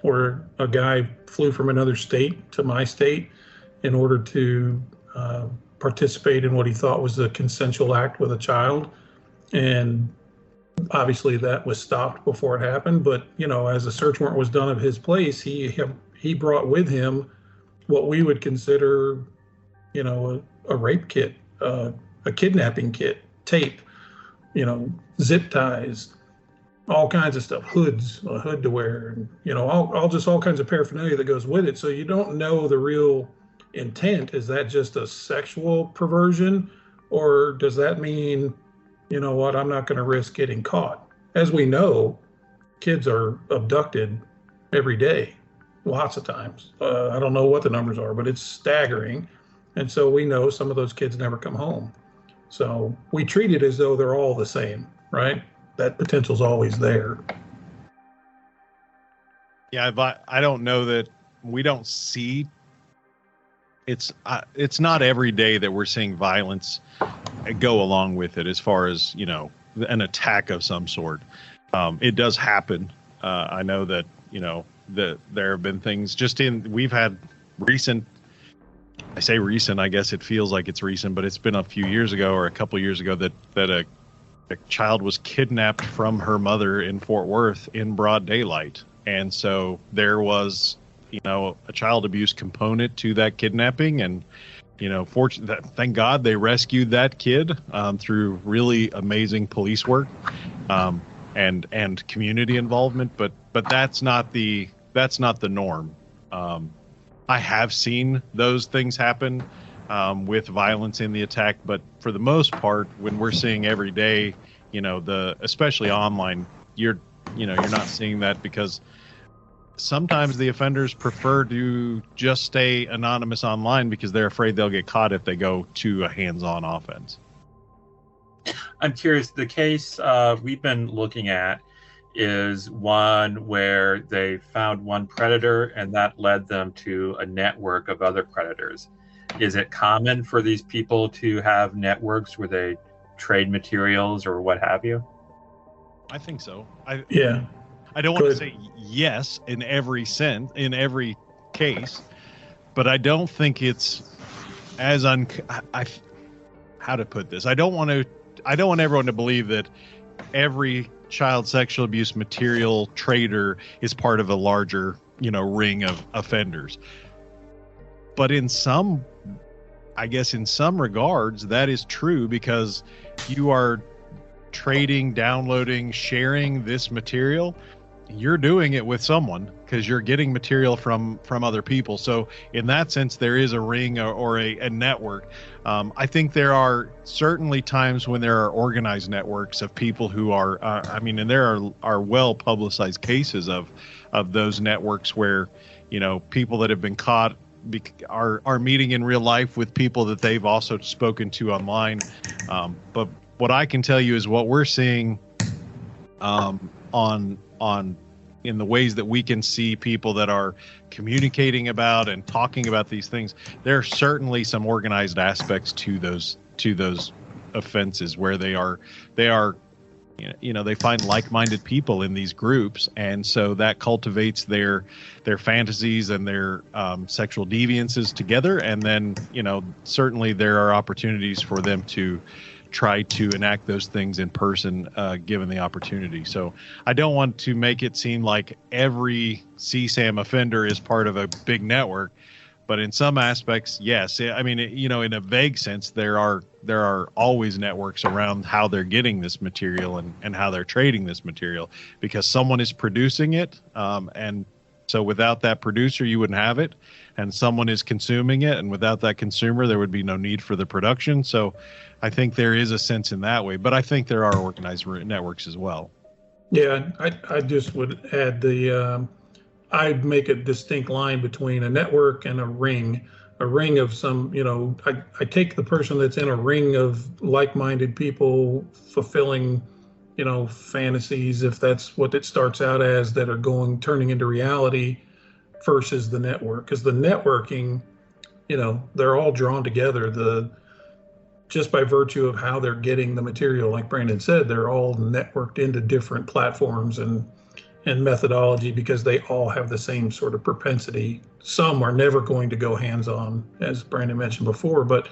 where a guy flew from another state to my state in order to participate in what he thought was a consensual act with a child. And obviously that was stopped before it happened. But, as a search warrant was done of his place, he brought with him what we would consider, a rape kit, a kidnapping kit, tape, zip ties, all kinds of stuff, hoods, a hood to wear, and, all kinds of paraphernalia that goes with it. So you don't know the real intent. Is that just a sexual perversion, or does that mean, I'm not going to risk getting caught? As we know, kids are abducted every day, lots of times. I don't know what the numbers are, but it's staggering. And so we know some of those kids never come home. So we treat it as though they're all the same, right? That potential's always there. Yeah, but I don't know that we don't see. It's not every day that we're seeing violence go along with it, as far as, an attack of some sort. It does happen. I know that, that there have been things we've had recent, I say recent, I guess it feels like it's recent, but it's been a few years ago or a couple years ago that a child was kidnapped from her mother in Fort Worth in broad daylight. And so there was, a child abuse component to that kidnapping. And, thank God they rescued that kid through really amazing police work and community involvement. But that's not the norm. I have seen those things happen with violence in the attack, but for the most part, when we're seeing every day, especially online, you're not seeing that because sometimes the offenders prefer to just stay anonymous online because they're afraid they'll get caught if they go to a hands-on offense. I'm curious, the case we've been looking at is one where they found one predator and that led them to a network of other predators. Is it common for these people to have networks where they trade materials or what have you? I think so. I don't want to say yes in every case, but I don't think it's as how to put this. I don't want everyone to believe that every child sexual abuse material trader is part of a larger, ring of offenders. But in some regards, that is true because you are trading, downloading, sharing this material. You're doing it with someone because you're getting material from other people. So in that sense, there is a ring or a network. I think there are certainly times when there are organized networks of people who are, and there are well publicized cases of those networks where, people that have been caught are meeting in real life with people that they've also spoken to online. But what I can tell you is what we're seeing on in the ways that we can see people that are communicating about and talking about these things, there are certainly some organized aspects to those offenses where they find like-minded people in these groups, and so that cultivates their fantasies and their sexual deviances together. And then certainly there are opportunities for them to try to enact those things in person, given the opportunity. So I don't want to make it seem like every CSAM offender is part of a big network, but in some aspects, yes. I mean, in a vague sense, there are always networks around how they're getting this material and how they're trading this material, because someone is producing it. And so without that producer, you wouldn't have it, and someone is consuming it. And without that consumer, there would be no need for the production. So I think there is a sense in that way, but I think there are organized networks as well. Yeah, I just would add I'd make a distinct line between a network and a ring of some, I take the person that's in a ring of like-minded people fulfilling, fantasies, if that's what it starts out as, that are turning into reality, versus the network. Because the networking, they're all drawn together. Just by virtue of how they're getting the material, like Brandon said, they're all networked into different platforms and methodology because they all have the same sort of propensity. Some are never going to go hands-on, as Brandon mentioned before, but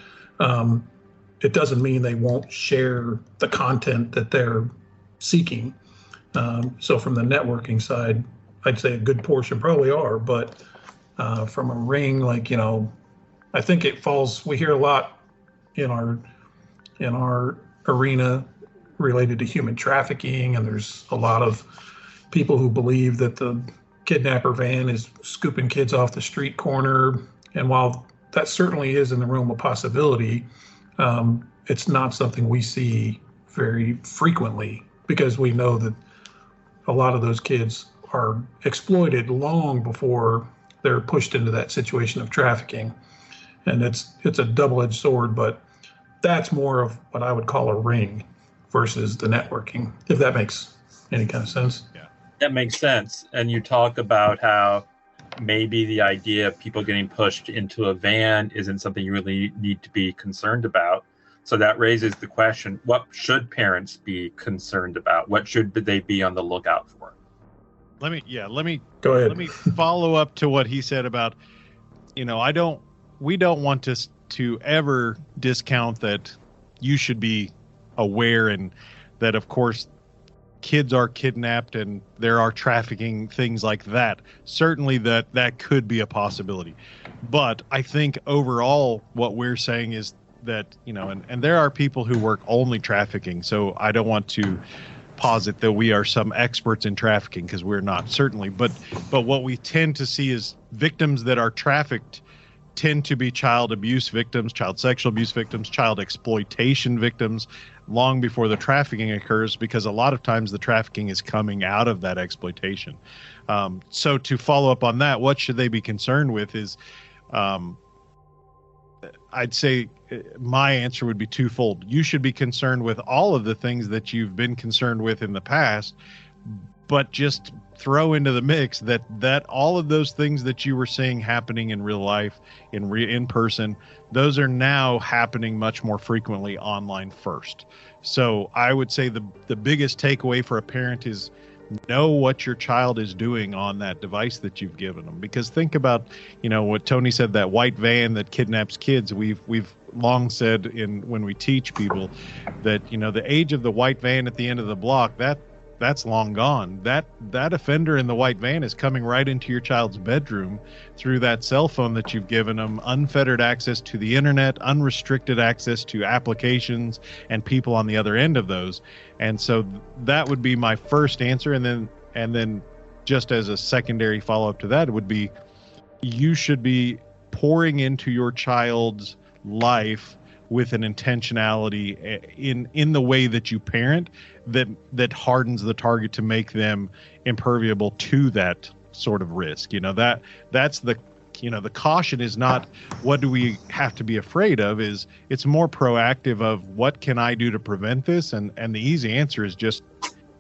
it doesn't mean they won't share the content that they're seeking. So from the networking side, I'd say a good portion probably are, but from a ring, I think it falls, we hear a lot in our arena related to human trafficking, and there's a lot of people who believe that the kidnapper van is scooping kids off the street corner. And while that certainly is in the realm of possibility, it's not something we see very frequently, because we know that a lot of those kids are exploited long before they're pushed into that situation of trafficking. And it's a double-edged sword, but that's more of what I would call a ring versus the networking, if that makes any kind of sense. Yeah, that makes sense. And you talk about how maybe the idea of people getting pushed into a van isn't something you really need to be concerned about. So that raises the question, what should parents be concerned about? What should they be on the lookout for? Let me Go ahead. Let me follow up to what he said about, we don't want to ever discount that you should be aware, and that, of course, kids are kidnapped and there are trafficking, things like that. Certainly that could be a possibility. But I think overall what we're saying is that, and there are people who work only trafficking. So I don't want to posit that we are some experts in trafficking, because we're not, certainly. But what we tend to see is victims that are trafficked tend to be child abuse victims, child sexual abuse victims, child exploitation victims, long before the trafficking occurs, because a lot of times the trafficking is coming out of that exploitation. So to follow up on that, what should they be concerned with is, I'd say my answer would be twofold. You should be concerned with all of the things that you've been concerned with in the past, but just throw into the mix that all of those things that you were seeing happening in real life, in person, those are now happening much more frequently online first. So I would say the biggest takeaway for a parent is know what your child is doing on that device that you've given them. Because think about, what Tony said, that white van that kidnaps kids. We've long said when we teach people that, the age of the white van at the end of the block, that's long gone. That offender in the white van is coming right into your child's bedroom through that cell phone that you've given them, unfettered access to the internet, unrestricted access to applications and people on the other end of those. And so that would be my first answer. And then just as a secondary follow-up to that, it would be, you should be pouring into your child's life with an intentionality in the way that you parent that hardens the target to make them imperviable to that sort of risk. That's the caution is not what do we have to be afraid of, it's more proactive of what can I do to prevent this? And the easy answer is just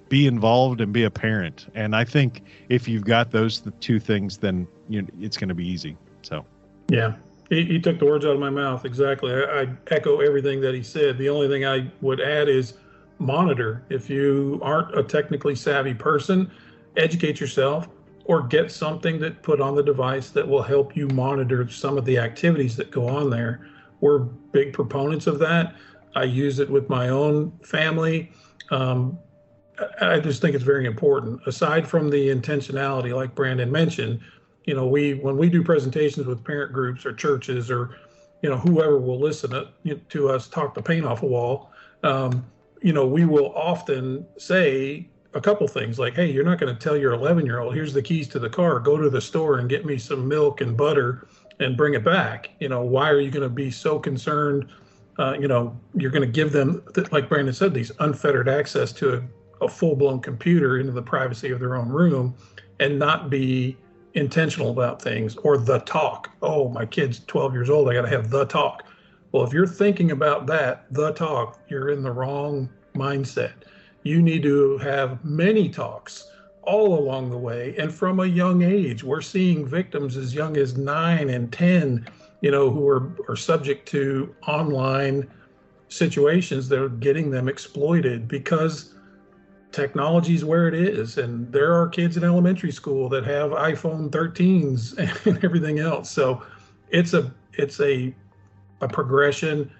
be involved and be a parent. And I think if you've got those two things, then it's going to be easy. So, yeah. He took the words out of my mouth. Exactly. I echo everything that he said. The only thing I would add is monitor. If you aren't a technically savvy person, educate yourself or get something that put on the device that will help you monitor some of the activities that go on there. We're big proponents of that. I use it with my own family. I just think it's very important. Aside from the intentionality, like Brandon mentioned, when we do presentations with parent groups or churches or, whoever will listen to us talk the paint off a wall, we will often say a couple things like, hey, you're not going to tell your 11-year-old, here's the keys to the car, go to the store and get me some milk and butter and bring it back. Why are you going to be so concerned? You're going to give them, like Brandon said, these unfettered access to a full-blown computer into the privacy of their own room and not be intentional about things. Or the talk. Oh, my kid's 12 years old, I got to have the talk. Well, if you're thinking about the talk, you're in the wrong mindset. You need to have many talks all along the way. And from a young age, we're seeing victims as young as 9 and 10, who are subject to online situations that are getting them exploited because technology is where it is. And there are kids in elementary school that have iPhone 13s and everything else. So it's a progression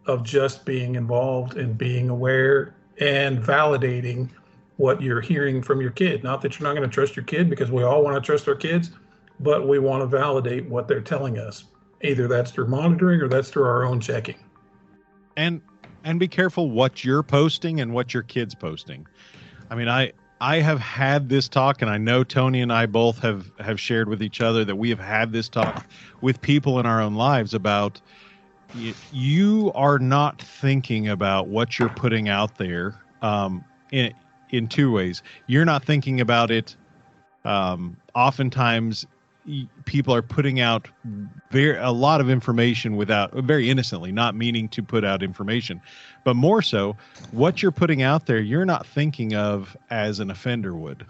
of just being involved and being aware and validating what you're hearing from your kid. Not that you're not going to trust your kid, because we all want to trust our kids, but we want to validate what they're telling us. Either that's through monitoring or that's through our own checking. And be careful what you're posting and what your kid's posting. I mean, I have had this talk, and I know Tony and I both have shared with each other that we have had this talk with people in our own lives about, you are not thinking about what you're putting out there in two ways. You're not thinking about it. Oftentimes, people are putting out a lot of information very innocently, not meaning to put out information. But more so, what you're putting out there, you're not thinking of as an offender would.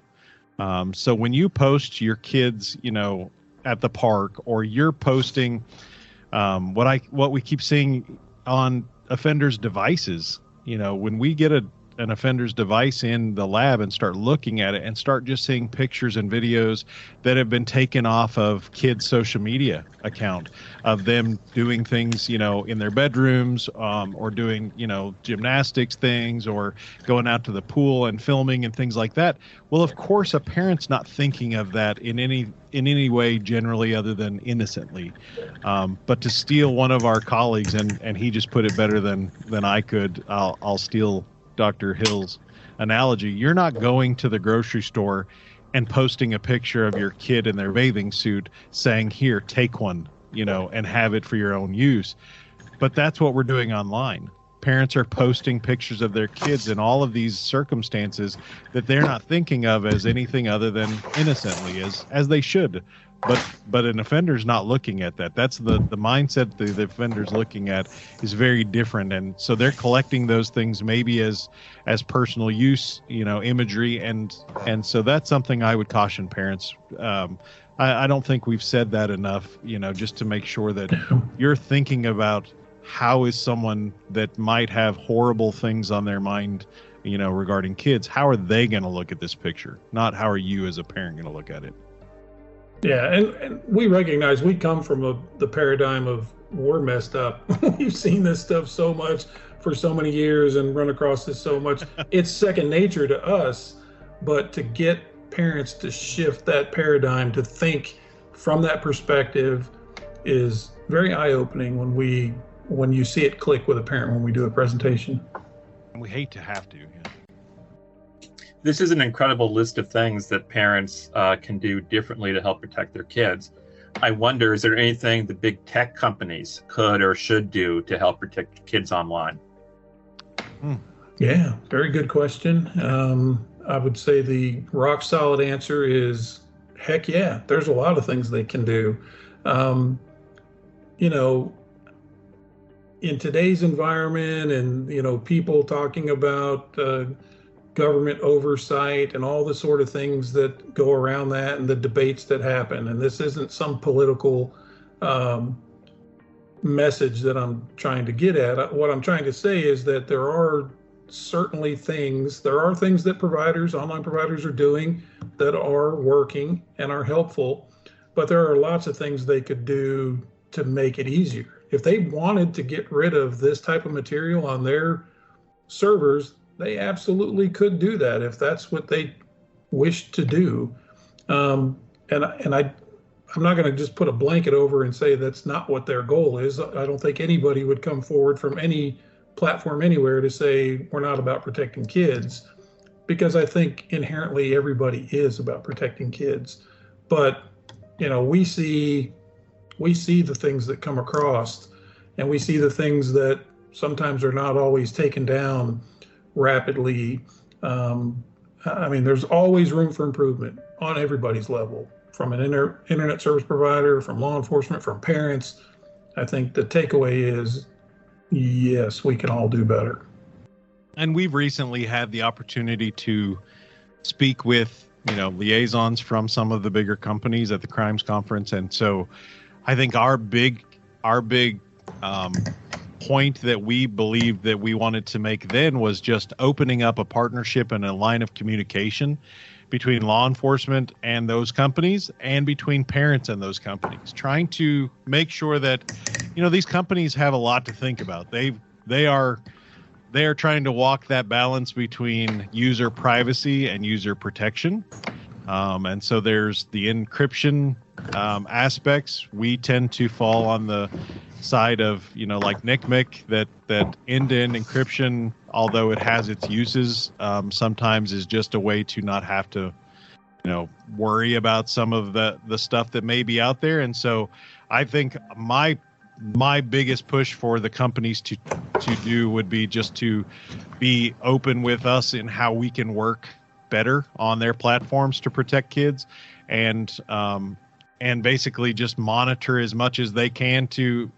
So when you post your kids, at the park, or you're posting what we keep seeing on offenders' devices. When we get an offender's device in the lab and start looking at it and start just seeing pictures and videos that have been taken off of kids' social media account of them doing things, in their bedrooms, or doing, gymnastics things, or going out to the pool and filming and things like that. Well, of course, a parent's not thinking of that in any way generally other than innocently. But to steal one of our colleagues, and he just put it better than I could, I'll steal Dr. Hill's analogy. You're not going to the grocery store and posting a picture of your kid in their bathing suit saying, here, take one, and have it for your own use. But that's what we're doing online. Parents are posting pictures of their kids in all of these circumstances that they're not thinking of as anything other than innocently, as they should. But an offender's not looking at that. That's the mindset the offender's looking at is very different. And so they're collecting those things maybe as personal use, imagery. And so that's something I would caution parents. I don't think we've said that enough, just to make sure that you're thinking about how is someone that might have horrible things on their mind, regarding kids, how are they going to look at this picture? Not how are you as a parent going to look at it? Yeah, and we recognize we come from the paradigm of we're messed up. We've seen this stuff so much for so many years and run across this so much. It's second nature to us, but to get parents to shift that paradigm to think from that perspective is very eye-opening when you see it click with a parent when we do a presentation. And we hate to have to. Yeah. This is an incredible list of things that parents can do differently to help protect their kids. I wonder, is there anything the big tech companies could or should do to help protect kids online? Yeah, very good question. I would say the rock solid answer is heck yeah. There's a lot of things they can do. In today's environment and, people talking about government oversight and all the sort of things that go around that and the debates that happen. And this isn't some political message that I'm trying to get at. What I'm trying to say is that there are things that online providers are doing that are working and are helpful, but there are lots of things they could do to make it easier. If they wanted to get rid of this type of material on their servers, they absolutely could do that if that's what they wish to do. I'm not going to just put a blanket over and say that's not what their goal is. I don't think anybody would come forward from any platform anywhere to say we're not about protecting kids, because I think inherently everybody is about protecting kids. But we see the things that come across, and we see the things that sometimes are not always taken down rapidly. There's always room for improvement on everybody's level, from an internet service provider, from law enforcement, from parents. I think the takeaway is, yes, we can all do better. And we've recently had the opportunity to speak with, liaisons from some of the bigger companies at the Crimes Conference. And so I think our big point that we believed that we wanted to make then was just opening up a partnership and a line of communication between law enforcement and those companies, and between parents and those companies, trying to make sure that, these companies have a lot to think about. They are trying to walk that balance between user privacy and user protection. And so there's the encryption aspects. We tend to fall on the side of, like NCMEC, that end-to-end encryption, although it has its uses, sometimes is just a way to not have to, worry about some of the stuff that may be out there. And so I think my biggest push for the companies to do would be just to be open with us in how we can work better on their platforms to protect kids, and basically just monitor as much as they can to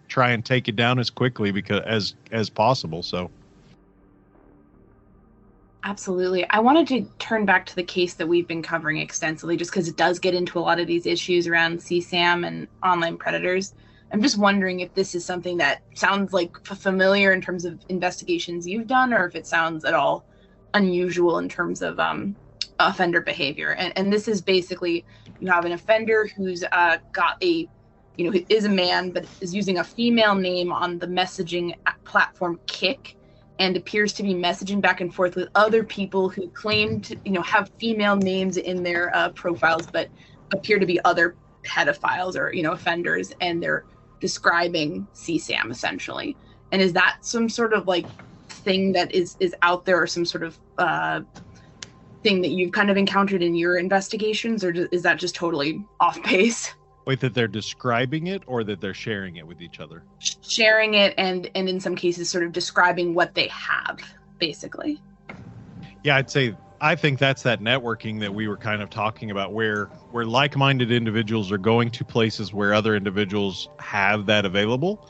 try and take it down as quickly as possible. So absolutely. I wanted to turn back to the case that we've been covering extensively, just because it does get into a lot of these issues around CSAM and online predators. I'm just wondering if this is something that sounds like familiar in terms of investigations you've done, or if it sounds at all unusual in terms of offender behavior. And this is basically, you have an offender who's got a, who is a man, but is using a female name on the messaging platform Kik, and appears to be messaging back and forth with other people who claim to, have female names in their profiles, but appear to be other pedophiles or, offenders, and they're describing CSAM essentially. And is that some sort of like thing that is out there, or some sort of thing that you've kind of encountered in your investigations, or is that just totally off base? Wait, that they're describing it or that they're sharing it with each other? Sharing it, and in some cases sort of describing what they have, basically. Yeah, I think that's that networking that we were kind of talking about, where like-minded individuals are going to places where other individuals have that available.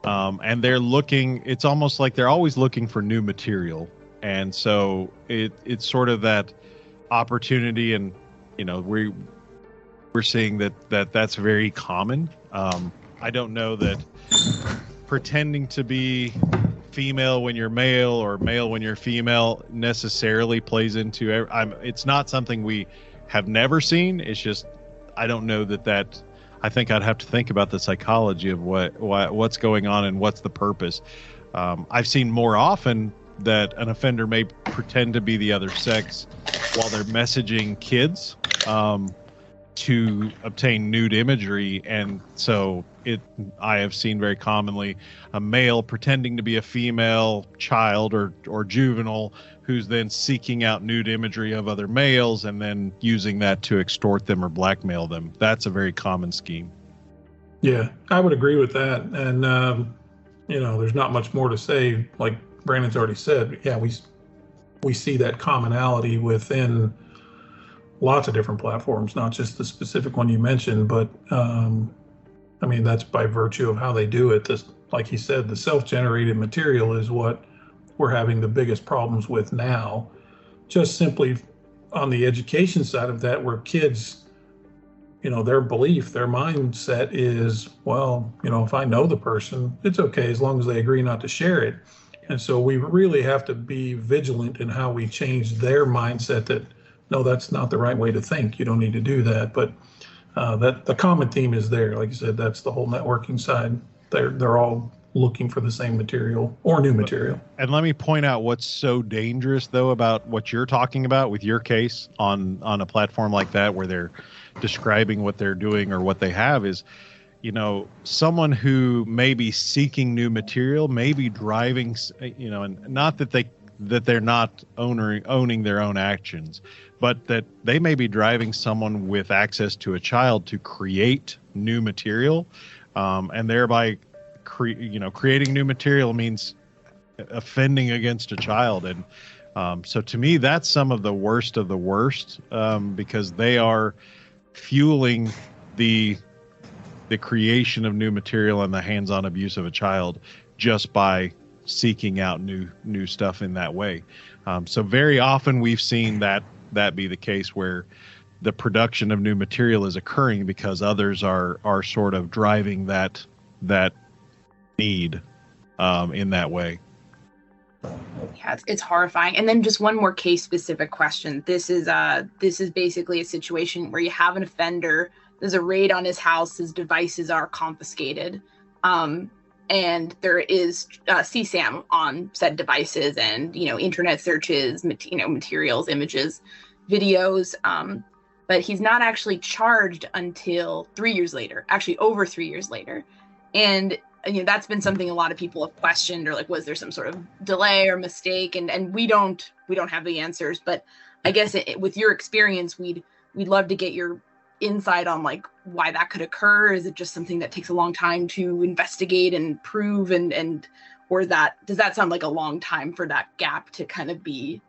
And they're looking, it's almost like they're always looking for new material. And so it's sort of that opportunity, and, we're seeing that's very common. I don't know that pretending to be female when you're male or male when you're female necessarily plays into it's not something we have never seen. It's just, I don't know that I think I'd have to think about the psychology of what's going on and what's the purpose. I've seen more often that an offender may pretend to be the other sex while they're messaging kids to obtain nude imagery. And so I have seen very commonly a male pretending to be a female child or juvenile who's then seeking out nude imagery of other males and then using that to extort them or blackmail them. That's a very common scheme. Yeah, I would agree with that. And, there's not much more to say. Like Brandon's already said, yeah, we see that commonality within lots of different platforms, not just the specific one you mentioned, but that's by virtue of how they do it. This, like he said, the self-generated material is what we're having the biggest problems with now. Just simply on the education side of that, where kids, their belief, their mindset is, well, if I know the person, it's okay as long as they agree not to share it. And so we really have to be vigilant in how we change their mindset that, no, that's not the right way to think. You don't need to do that. But that the common theme is there. Like you said, that's the whole networking side. They're all looking for the same material or new material. And let me point out what's so dangerous, though, about what you're talking about with your case on a platform like that, where they're describing what they're doing or what they have, is, someone who may be seeking new material, may be driving, and not that they're not owning their own actions, but that they may be driving someone with access to a child to create new material, and thereby creating new material means offending against a child. And so to me, that's some of the worst, because they are fueling the creation of new material and the hands-on abuse of a child just by seeking out new stuff in that way. So very often we've seen that be the case, where the production of new material is occurring because others are sort of driving that need in that way. Yeah, it's horrifying. And then just one more case specific question. This is basically a situation where you have an offender. There's a raid on his house. His devices are confiscated. And there is CSAM on said devices, and internet searches, materials, images, videos. But he's not actually charged until 3 years later. Actually, over 3 years later, and that's been something a lot of people have questioned, or like, was there some sort of delay or mistake? And we don't have the answers. But I guess with your experience, we'd love to get your insight on like why that could occur. Is it just something that takes a long time to investigate and prove, and or does that sound like a long time for that gap to kind of be?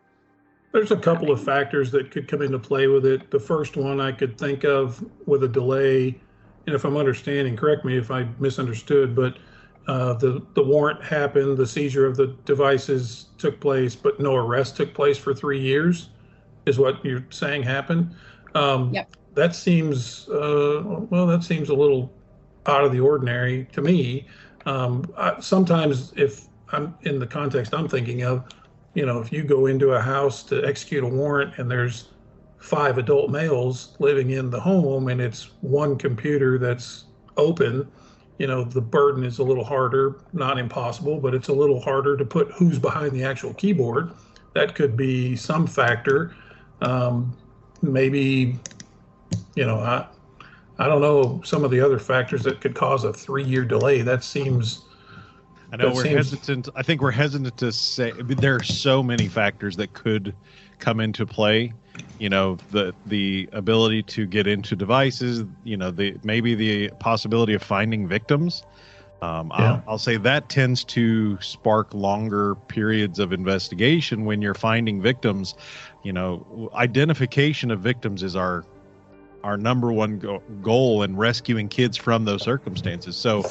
There's a couple of factors that could come into play with it. The first one I could think of with a delay, and if I'm understanding, correct me if I misunderstood, but the warrant happened, the seizure of the devices took place, but no arrest took place for 3 years, is what you're saying happened. Yep. That seems a little out of the ordinary to me. Sometimes, if I'm in the context I'm thinking of, if you go into a house to execute a warrant and there's 5 adult males living in the home and it's one computer that's open, the burden is a little harder, not impossible, but it's a little harder to put who's behind the actual keyboard. That could be some factor. Maybe, I don't know some of the other factors that could cause a 3-year delay. That seems. I know hesitant. I think we're hesitant to say there are so many factors that could come into play. The ability to get into devices. Maybe the possibility of finding victims. I'll say that tends to spark longer periods of investigation when you're finding victims. Identification of victims is our number one goal in rescuing kids from those circumstances. So,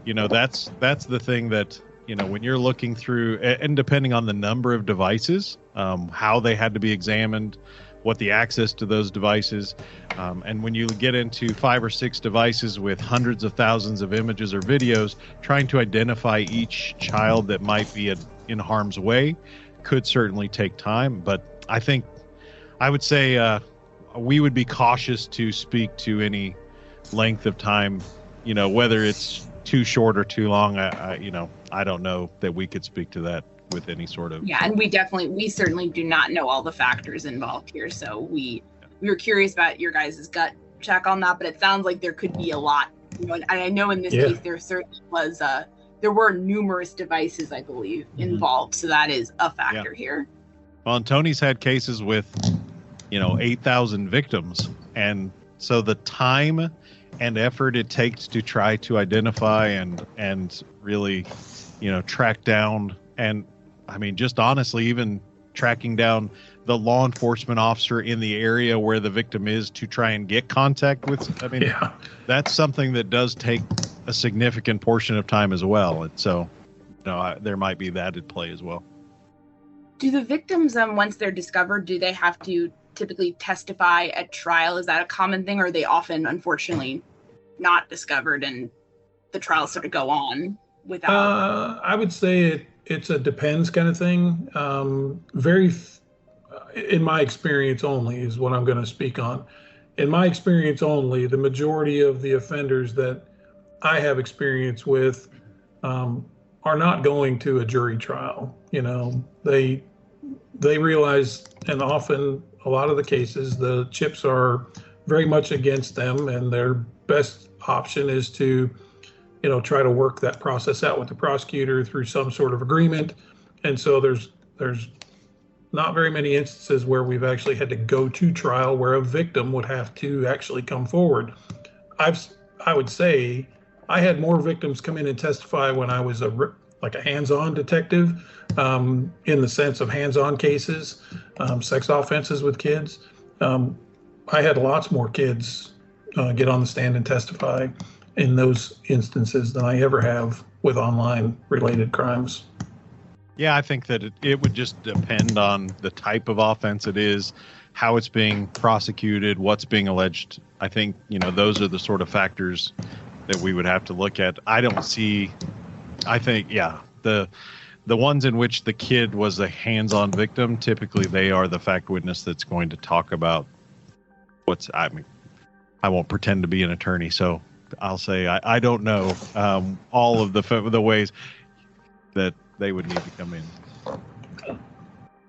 that's the thing that, when you're looking through, and depending on the number of devices, how they had to be examined, what the access to those devices, and when you get into 5 or 6 devices with hundreds of thousands of images or videos, trying to identify each child that might be in harm's way could certainly take time. But I would say we would be cautious to speak to any length of time, whether it's too short or too long. I don't know that we could speak to that with any sort of. Yeah, and we certainly do not know all the factors involved here. So we were curious about your guys' gut check on that, but it sounds like there could be a lot. And I know in this case there certainly was there were numerous devices, I believe, involved. So that is a factor here. Well, and Tony's had cases with 8,000 victims, and so the time and effort it takes to try to identify and really track down, and I mean, just honestly, even tracking down the law enforcement officer in the area where the victim is to try and get contact with. That's something that does take a significant portion of time as well. And so, there might be that at play as well. Do the victims, once they're discovered, do they have to typically testify at trial? Is that a common thing, or are they often, unfortunately, not discovered and the trials sort of go on without? I would say it's a depends kind of thing. In my experience only is what I'm going to speak on. In my experience only, the majority of the offenders that I have experience with are not going to a jury trial. They realize, and often a lot of the cases, the chips are very much against them, and their best option is to try to work that process out with the prosecutor through some sort of agreement. And so there's not very many instances where we've actually had to go to trial where a victim would have to actually come forward. I would say I had more victims come in and testify when I was a hands-on detective, in the sense of hands-on cases, sex offenses with kids. I had lots more kids get on the stand and testify in those instances than I ever have with online related crimes. Yeah, I think that it would just depend on the type of offense it is, how it's being prosecuted, what's being alleged. I think, those are the sort of factors that we would have to look at. The ones in which the kid was a hands-on victim, typically they are the fact witness that's going to talk about I won't pretend to be an attorney, so I'll say I don't know all of the ways that they would need to come in.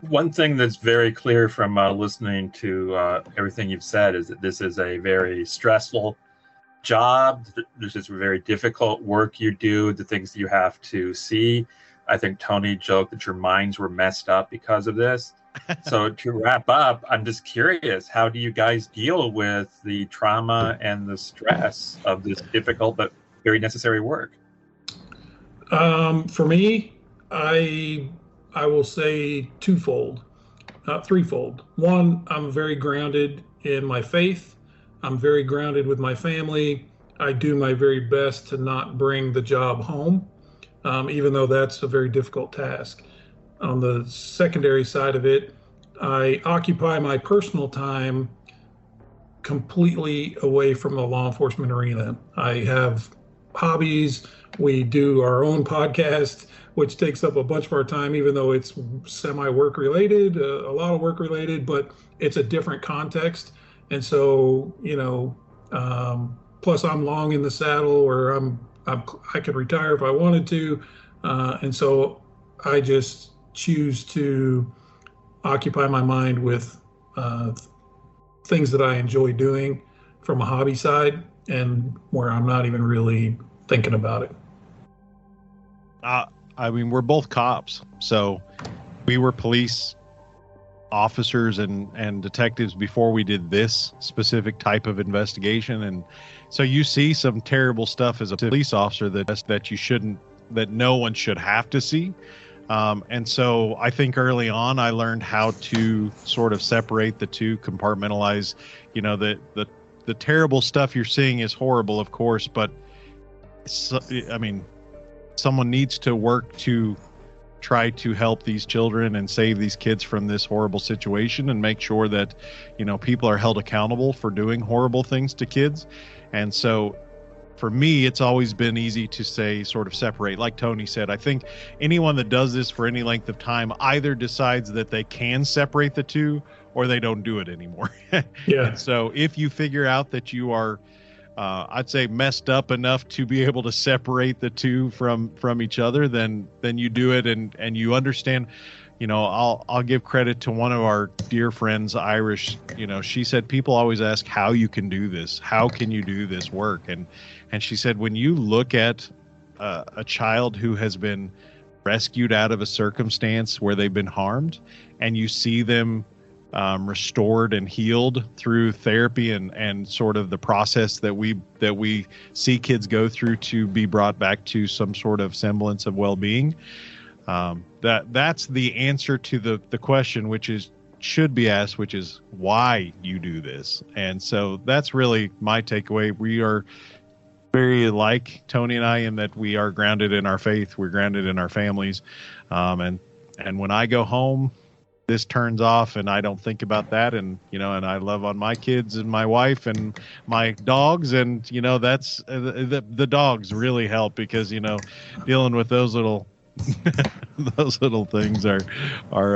One thing that's very clear from listening to everything you've said is that this is a very stressful job. This is very difficult work you do, the things that you have to see. I think Tony joked that your minds were messed up because of this. So to wrap up, I'm just curious, how do you guys deal with the trauma and the stress of this difficult but very necessary work? For me, I will say threefold. One, I'm very grounded in my faith. I'm very grounded with my family. I do my very best to not bring the job home, even though that's a very difficult task. On the secondary side of it, I occupy my personal time completely away from the law enforcement arena. I have hobbies. We do our own podcast, which takes up a bunch of our time, even though it's semi-work related, a lot of work related, but it's a different context. And so, plus I'm long in the saddle, or I could retire if I wanted to. And so I just choose to occupy my mind with things that I enjoy doing from a hobby side, and where I'm not even really thinking about it. I mean, we're both cops, so we were police officers and detectives before we did this specific type of investigation. And so you see some terrible stuff as a police officer that no one should have to see. And so I think early on I learned how to sort of separate the two, compartmentalize, the terrible stuff you're seeing is horrible, of course, but someone needs to work to try to help these children and save these kids from this horrible situation and make sure that, people are held accountable for doing horrible things to kids. And so for me, it's always been easy to say, sort of separate. Like Tony said, I think anyone that does this for any length of time either decides that they can separate the two or they don't do it anymore. Yeah. And so if you figure out that you are, I'd say, messed up enough to be able to separate the two from each other, then you do it, and you understand. I'll give credit to one of our dear friends, Irish. She said people always ask how you can do this, how can you do this work, and she said when you look at a child who has been rescued out of a circumstance where they've been harmed, and you see them restored and healed through therapy and sort of the process that we see kids go through to be brought back to some sort of semblance of well-being. That's the answer to the question, which should be asked, which is why you do this. And so that's really my takeaway. We are very like Tony and I in that we are grounded in our faith. We're grounded in our families. And when I go home, this turns off and I don't think about that. And, and I love on my kids and my wife and my dogs. And, that's the dogs really help because, dealing with those little things are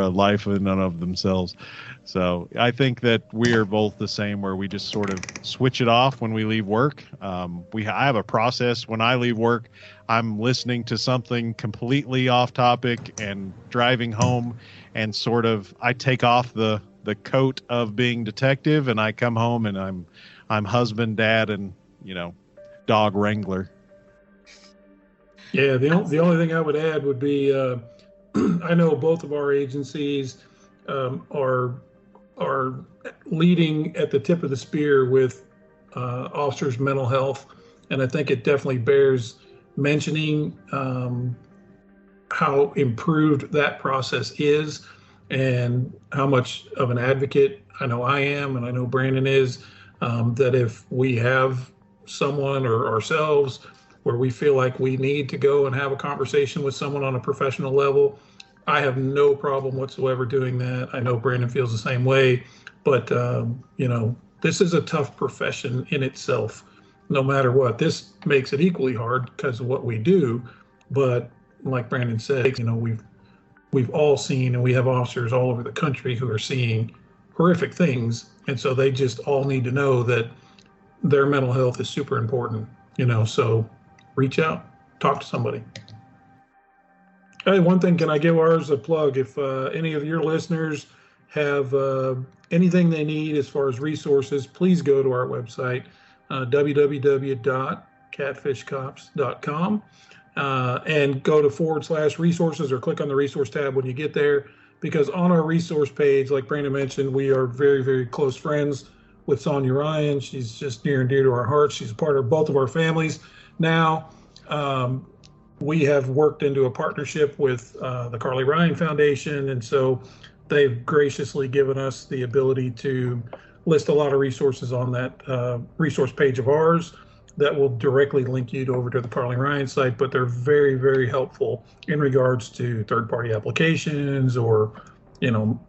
a life in and of themselves. So I think that we are both the same, where we just sort of switch it off when we leave work. I have a process. When I leave work, I'm listening to something completely off topic and driving home, and sort of I take off the coat of being detective, and I come home and I'm husband, dad, and dog wrangler. Yeah, the only thing I would add would be I know both of our agencies are leading at the tip of the spear with officers' mental health, and I think it definitely bears mentioning how improved that process is, and how much of an advocate I know I am, and I know Brandon is, that if we have someone or ourselves where we feel like we need to go and have a conversation with someone on a professional level, I have no problem whatsoever doing that. I know Brandon feels the same way, but this is a tough profession in itself. No matter what, this makes it equally hard because of what we do. But like Brandon said, we've all seen, and we have officers all over the country who are seeing horrific things, and so they just all need to know that their mental health is super important. So reach out, talk to somebody. Hey, one thing, can I give ours a plug? If any of your listeners have anything they need as far as resources, please go to our website, www.catfishcops.com, and go to /resources, or click on the resource tab when you get there, because on our resource page, like Brandon mentioned, we are very, very close friends with Sonia Ryan. She's just near and dear to our hearts. She's a part of both of our families. Now, we have worked into a partnership with the Carly Ryan Foundation, and so they've graciously given us the ability to list a lot of resources on that resource page of ours that will directly link you over to the Carly Ryan site, but they're very, very helpful in regards to third-party applications or,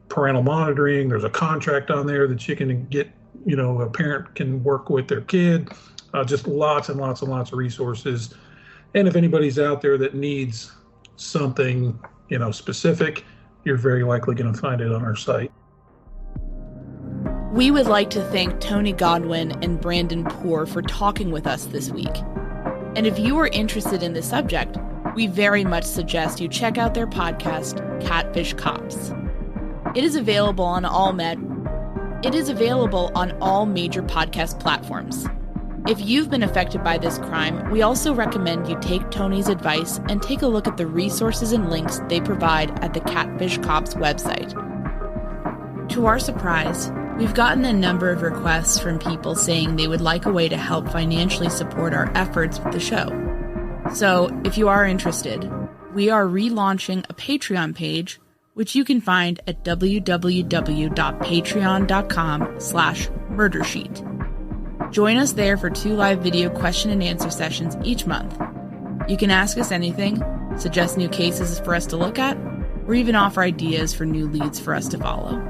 parental monitoring. There's a contract on there that you can get, a parent can work with their kid. Just lots and lots and lots of resources And if anybody's out there that needs something, specific, you're very likely going to find it on our site. We would like to thank Tony Godwin and Brandon Poor for talking with us this week. And if you are interested in this subject, we very much suggest you check out their podcast, Catfish Cops. It is available on all major podcast platforms. If you've been affected by this crime, we also recommend you take Tony's advice and take a look at the resources and links they provide at the Catfish Cops website. To our surprise, we've gotten a number of requests from people saying they would like a way to help financially support our efforts with the show. So, if you are interested, we are relaunching a Patreon page, which you can find at www.patreon.com/murdersheet. Join us there for 2 live video question and answer sessions each month. You can ask us anything, suggest new cases for us to look at, or even offer ideas for new leads for us to follow.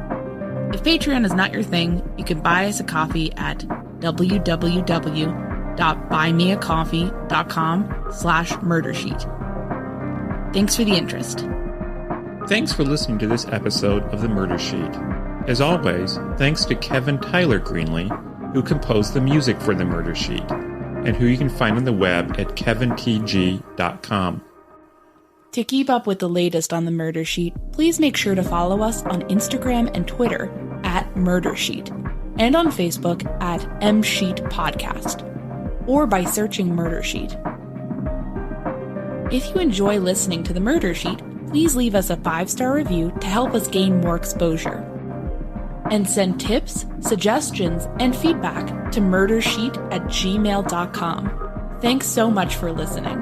If Patreon is not your thing, you can buy us a coffee at www.buymeacoffee.com/murdersheet. Thanks for the interest. Thanks for listening to this episode of The Murder Sheet. As always, thanks to Kevin Tyler Greenlee, who composed the music for The Murder Sheet, and who you can find on the web at kevintg.com. To keep up with the latest on The Murder Sheet, please make sure to follow us on Instagram and Twitter at Murder Sheet, and on Facebook at MSheet Podcast, or by searching Murder Sheet. If you enjoy listening to The Murder Sheet, please leave us a 5-star review to help us gain more exposure. And send tips, suggestions, and feedback to murdersheet@gmail.com. Thanks so much for listening.